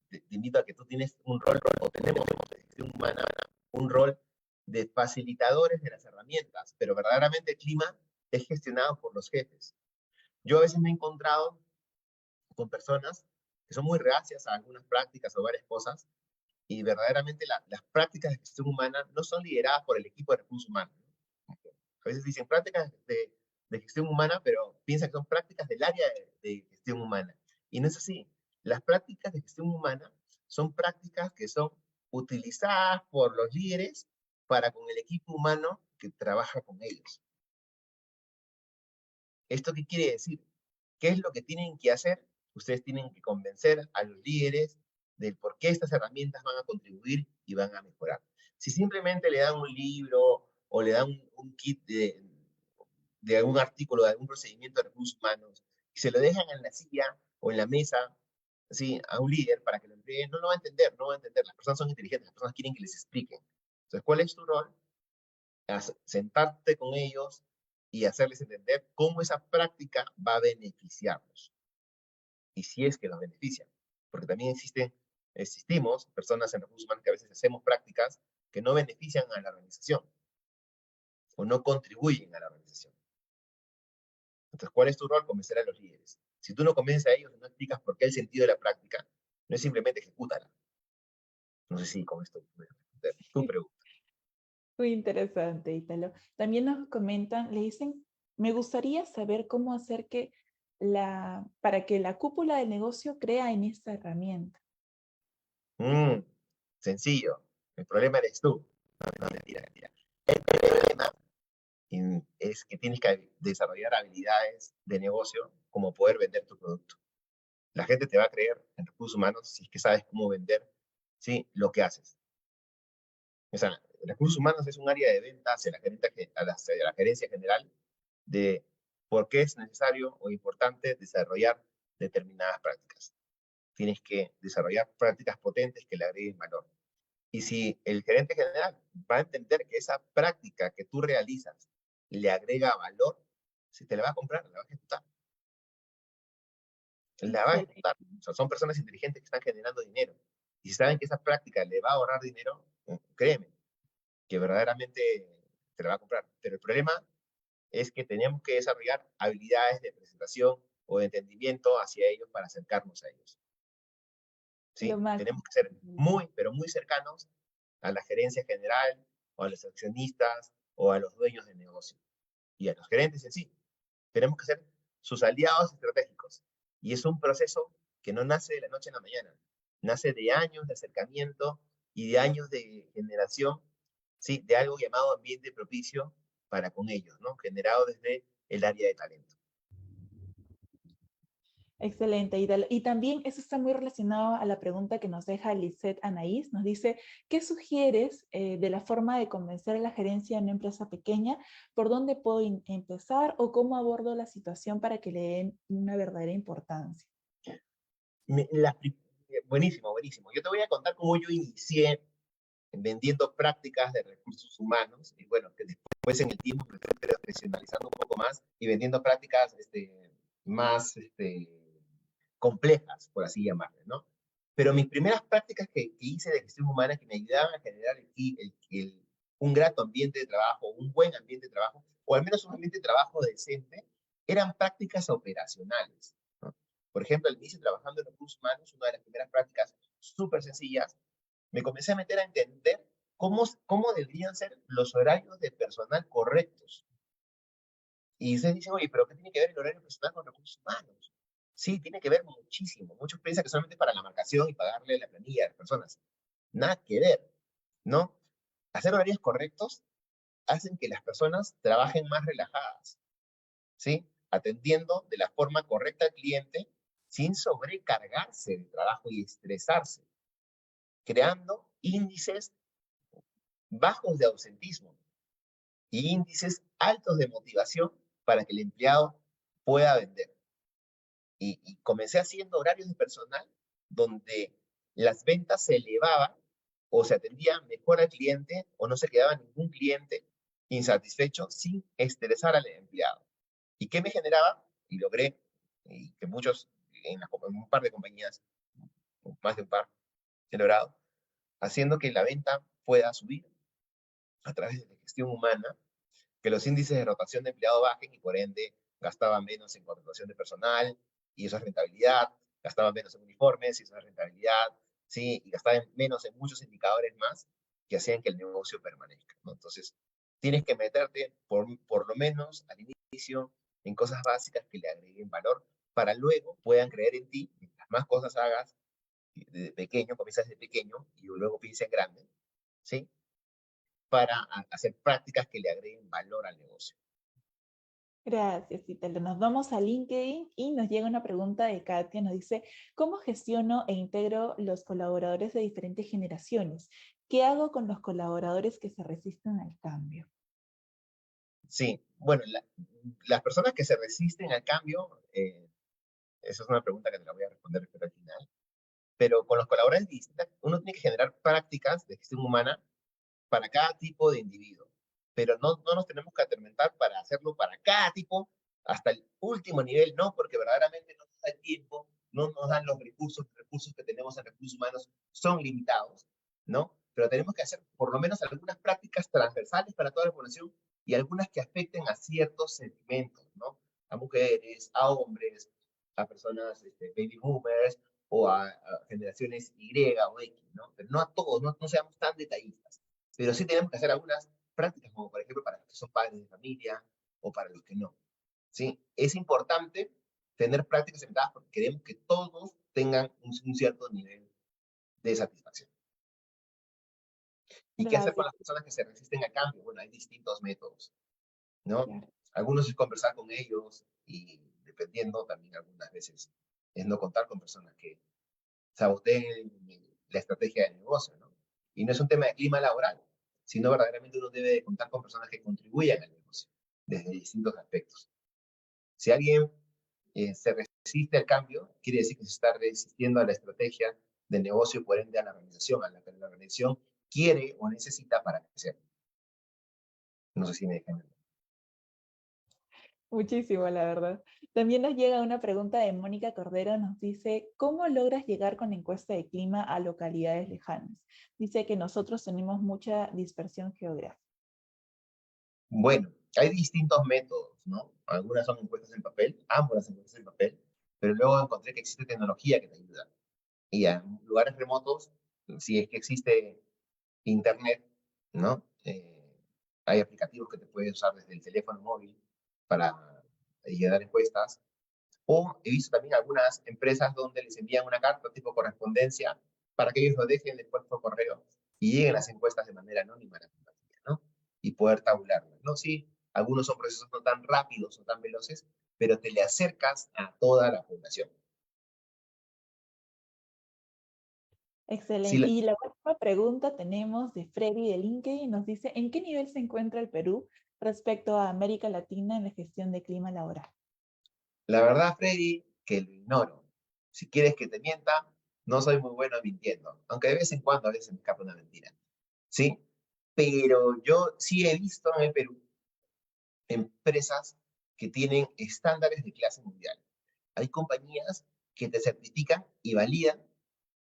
te invito a que tú tienes un rol, o tenemos en gestión humana, un rol de facilitadores de las herramientas, pero verdaderamente el clima es gestionado por los jefes. Yo a veces me he encontrado con personas que son muy reacias a algunas prácticas o varias cosas, y verdaderamente las prácticas de gestión humana no son lideradas por el equipo de recursos humanos. A veces dicen prácticas de gestión humana, pero piensan que son prácticas del área de gestión humana. Y no es así. Las prácticas de gestión humana son prácticas que son utilizadas por los líderes para con el equipo humano que trabaja con ellos. ¿Esto qué quiere decir? ¿Qué es lo que tienen que hacer? Ustedes tienen que convencer a los líderes del por qué estas herramientas van a contribuir y van a mejorar. Si simplemente le dan un libro o le dan un kit de algún artículo, de algún procedimiento de recursos humanos, y se lo dejan en la silla o en la mesa, ¿sí? A un líder para que lo entregue, no lo va a entender, no va a entender. Las personas son inteligentes, las personas quieren que les expliquen. Entonces, ¿cuál es tu rol? Sentarte con ellos y hacerles entender cómo esa práctica va a beneficiarlos. Y si es que los benefician. Porque también existimos personas en recursos humanos que a veces hacemos prácticas que no benefician a la organización o no contribuyen a la organización. Entonces, ¿cuál es tu rol? Convencer a los líderes. Si tú no convences a ellos y no explicas por qué el sentido de la práctica, no es simplemente ejecútala. No sé si con esto puedes responder tu pregunta. Muy interesante, Ítalo. También nos comentan, le dicen, me gustaría saber cómo hacer para que la cúpula del negocio crea en esta herramienta. Mm, sencillo. El problema eres tú. No, mentira, mentira. El problema es que tienes que desarrollar habilidades de negocio como poder vender tu producto. La gente te va a creer en recursos humanos si es que sabes cómo vender, ¿sí? Lo que haces. O sea, recursos humanos es un área de venta hacia hacia la gerencia general de por qué es necesario o importante desarrollar determinadas prácticas. Tienes que desarrollar prácticas potentes que le agreguen valor. Y si el gerente general va a entender que esa práctica que tú realizas le agrega valor, si te la va a comprar, la va a ejecutar. La va a Excelente. ejecutar. O sea, son personas inteligentes que están generando dinero. Y si saben que esa práctica le va a ahorrar dinero, créeme, que verdaderamente te la va a comprar. Pero el problema es que tenemos que desarrollar habilidades de presentación o de entendimiento hacia ellos para acercarnos a ellos. Lo ¿Sí? Tenemos máximo. que ser muy, pero muy cercanos a la gerencia general, o a los accionistas, o a los dueños de negocio, y a los gerentes en sí. Tenemos que ser sus aliados estratégicos. Y es un proceso que no nace de la noche a la mañana, nace de años de acercamiento y de años de generación, ¿sí? De algo llamado ambiente propicio para con ellos, ¿no? Generado desde el área de talento. Excelente. Y también eso está muy relacionado a la pregunta que nos deja Lisette Anaís. Nos dice, ¿qué sugieres de la forma de convencer a la gerencia de una empresa pequeña? ¿Por dónde puedo empezar? ¿O cómo abordo la situación para que le den una verdadera importancia? Me- la pri- Buenísimo, buenísimo. Yo te voy a contar cómo yo inicié vendiendo prácticas de recursos humanos y bueno, que después en el tiempo me fui profesionalizando un poco más y vendiendo prácticas más complejas, por así llamarle, ¿no? Pero mis primeras prácticas que hice de gestión humana que me ayudaban a generar un grato ambiente de trabajo, un buen ambiente de trabajo, o al menos un ambiente de trabajo decente, eran prácticas operacionales, ¿no? Por ejemplo, al inicio trabajando en recursos humanos, una de las primeras prácticas súper sencillas, me comencé a meter a entender cómo deberían ser los horarios de personal correctos. Y ustedes dicen, oye, pero ¿qué tiene que ver el horario personal con recursos humanos? Sí, tiene que ver muchísimo. Muchos piensan que solamente es para la marcación y pagarle la planilla a las personas. Nada que ver, ¿no? Hacer horarios correctos hacen que las personas trabajen más relajadas, ¿sí? Atendiendo de la forma correcta al cliente sin sobrecargarse de trabajo y estresarse, creando índices bajos de ausentismo y índices altos de motivación para que el empleado pueda vender. Y comencé haciendo horarios de personal donde las ventas se elevaban o se atendía mejor al cliente o no se quedaba ningún cliente insatisfecho sin estresar al empleado. ¿Y qué me generaba? Y logré, y que muchos en un par de compañías, más de un par, he logrado, haciendo que la venta pueda subir a través de la gestión humana, que los índices de rotación de empleado bajen y por ende gastaban menos en contratación de personal y eso es rentabilidad, gastaban menos en uniformes y eso es rentabilidad, ¿sí? Y gastaban menos en muchos indicadores más que hacían que el negocio permanezca, ¿no? Entonces, tienes que meterte por lo menos al inicio en cosas básicas que le agreguen valor para luego puedan creer en ti, mientras más cosas hagas de pequeño, comienzas de pequeño y luego piensas en grande, ¿sí? Para hacer prácticas que le agreguen valor al negocio. Gracias, Italo. Nos vamos a LinkedIn y nos llega una pregunta de Katia. Nos dice, ¿cómo gestiono e integro los colaboradores de diferentes generaciones? ¿Qué hago con los colaboradores que se resisten al cambio? Sí, bueno, las personas que se resisten al cambio, esa es una pregunta que te la voy a responder pero al final, pero con los colaboradores distintas, uno tiene que generar prácticas de gestión humana para cada tipo de individuo, pero no nos tenemos que atormentar para hacerlo para cada tipo hasta el último nivel, no, porque verdaderamente no nos da el tiempo, no nos dan los recursos que tenemos en recursos humanos son limitados, ¿no? Pero tenemos que hacer por lo menos algunas prácticas transversales para toda la población y algunas que afecten a ciertos segmentos, ¿no? A mujeres, a hombres, a personas baby boomers o a generaciones Y o X, ¿no? Pero no a todos, no seamos tan detallistas. Pero sí tenemos que hacer algunas prácticas, como por ejemplo para los que son padres de familia o para los que no. ¿Sí? Es importante tener prácticas inventadas porque queremos que todos tengan un cierto nivel de satisfacción. ¿Y qué hacer con Gracias. las personas que se resisten a cambio? Bueno, hay distintos métodos, ¿no? Claro. Algunos es conversar con ellos y dependiendo también algunas veces es no contar con personas que saboteen la estrategia de negocio, ¿no? Y no es un tema de clima laboral, sino verdaderamente uno debe de contar con personas que contribuyan al negocio desde distintos aspectos. Si alguien se resiste al cambio, quiere decir que se está resistiendo a la estrategia del negocio y por ende a la organización, a la que la organización quiere o necesita para crecer. No sé si me dejan. Muchísimo, la verdad. También nos llega una pregunta de Mónica Cordero, nos dice, ¿cómo logras llegar con encuesta de clima a localidades lejanas? Dice que nosotros tenemos mucha dispersión geográfica. Bueno, hay distintos métodos, ¿no? Algunas son encuestas en papel, ambas las encuestas en papel, pero luego encontré que existe tecnología que te ayuda. Y en lugares remotos, si es que existe internet, ¿no? Hay aplicativos que te puedes usar desde el teléfono móvil para llenar encuestas. O he visto también algunas empresas donde les envían una carta tipo correspondencia para que ellos lo dejen después por correo y lleguen las encuestas de manera anónima a la compañía, ¿no? Y poder tabularlas, ¿no? Sí, algunos son procesos no tan rápidos o tan veloces, pero te le acercas a toda la población. Sí, Excelente. Y la última pregunta tenemos de Freddy de LinkedIn. Nos dice, ¿en qué nivel se encuentra el Perú respecto a América Latina en la gestión de clima laboral? la verdad, Freddy, que lo ignoro. Si quieres que te mienta, no soy muy bueno mintiendo, aunque de vez en cuando a veces me escapa una mentira, ¿sí? Pero yo sí he visto en el Perú empresas que tienen estándares de clase mundial. Hay compañías que te certifican y validan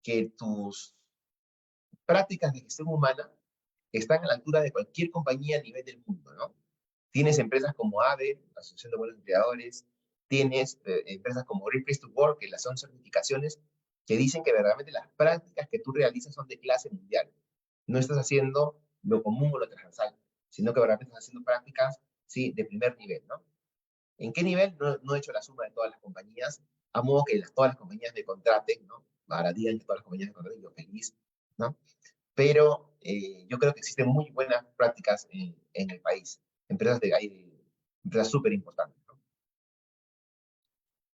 que tus prácticas de gestión humana están a la altura de cualquier compañía a nivel del mundo, ¿no? Tienes empresas como AVE, Asociación de Buenos Empleadores, tienes empresas como Great Place to Work, que las son certificaciones que dicen que verdaderamente las prácticas que tú realizas son de clase mundial. No estás haciendo lo común o lo transversal, sino que verdaderamente estás haciendo prácticas, sí, de primer nivel, ¿no? ¿En qué nivel? No he hecho la suma de todas las compañías, a modo que todas las compañías me contraten, ¿no? Ahora digan que todas las compañías me contraten, yo feliz, ¿no? Pero yo creo que existen muy buenas prácticas en el país. Hay empresas súper importantes, ¿no?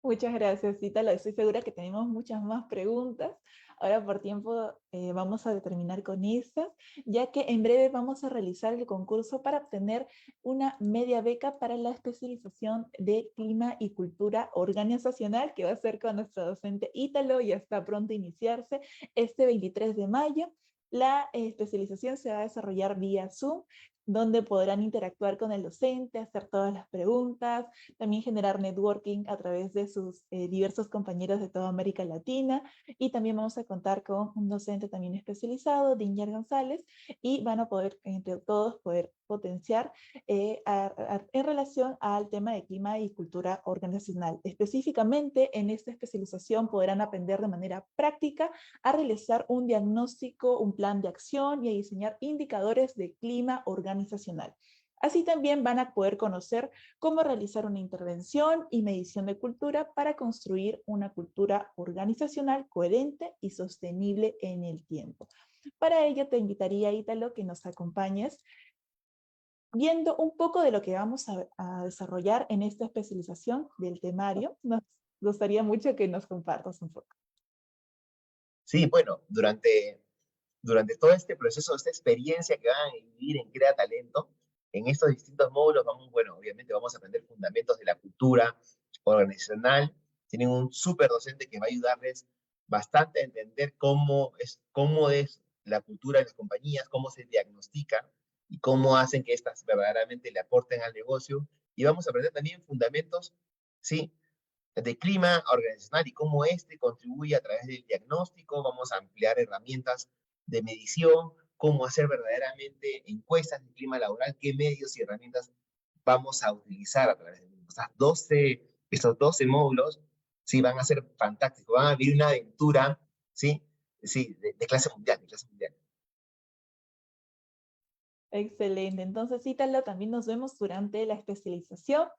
Muchas gracias, Ítalo. Estoy segura que tenemos muchas más preguntas. Ahora por tiempo vamos a terminar con estas, ya que en breve vamos a realizar el concurso para obtener una media beca para la especialización de clima y cultura organizacional, que va a ser con nuestro docente Ítalo, ya está pronto a iniciarse este 23 de mayo. La especialización se va a desarrollar vía Zoom, donde podrán interactuar con el docente, hacer todas las preguntas, también generar networking a través de sus diversos compañeros de toda América Latina, y también vamos a contar con un docente también especializado, Dinger González, y van a poder, entre todos, poder potenciar en relación al tema de clima y cultura organizacional. Específicamente, en esta especialización podrán aprender de manera práctica a realizar un diagnóstico, un plan de acción y a diseñar indicadores de clima organizacional. Así también van a poder conocer cómo realizar una intervención y medición de cultura para construir una cultura organizacional coherente y sostenible en el tiempo. Para ello te invitaría, Ítalo, que nos acompañes viendo un poco de lo que vamos a desarrollar en esta especialización del temario. Nos gustaría mucho que nos compartas un poco. Sí, bueno, durante todo este proceso, esta experiencia que van a vivir en Crea Talento, en estos distintos módulos vamos, bueno, obviamente vamos a aprender fundamentos de la cultura organizacional. Tienen un súper docente que va a ayudarles bastante a entender cómo es la cultura de las compañías, cómo se diagnostica y cómo hacen que éstas verdaderamente le aporten al negocio. Y vamos a aprender también fundamentos, sí, de clima organizacional y cómo este contribuye a través del diagnóstico. Vamos a ampliar herramientas de medición, cómo hacer verdaderamente encuestas de clima laboral, qué medios y herramientas vamos a utilizar a través de estos 12 módulos, sí, van a ser fantásticos, van a vivir una aventura, sí, sí, de clase mundial, de clase mundial. Excelente. Entonces, Ítalo, también nos vemos durante la especialización.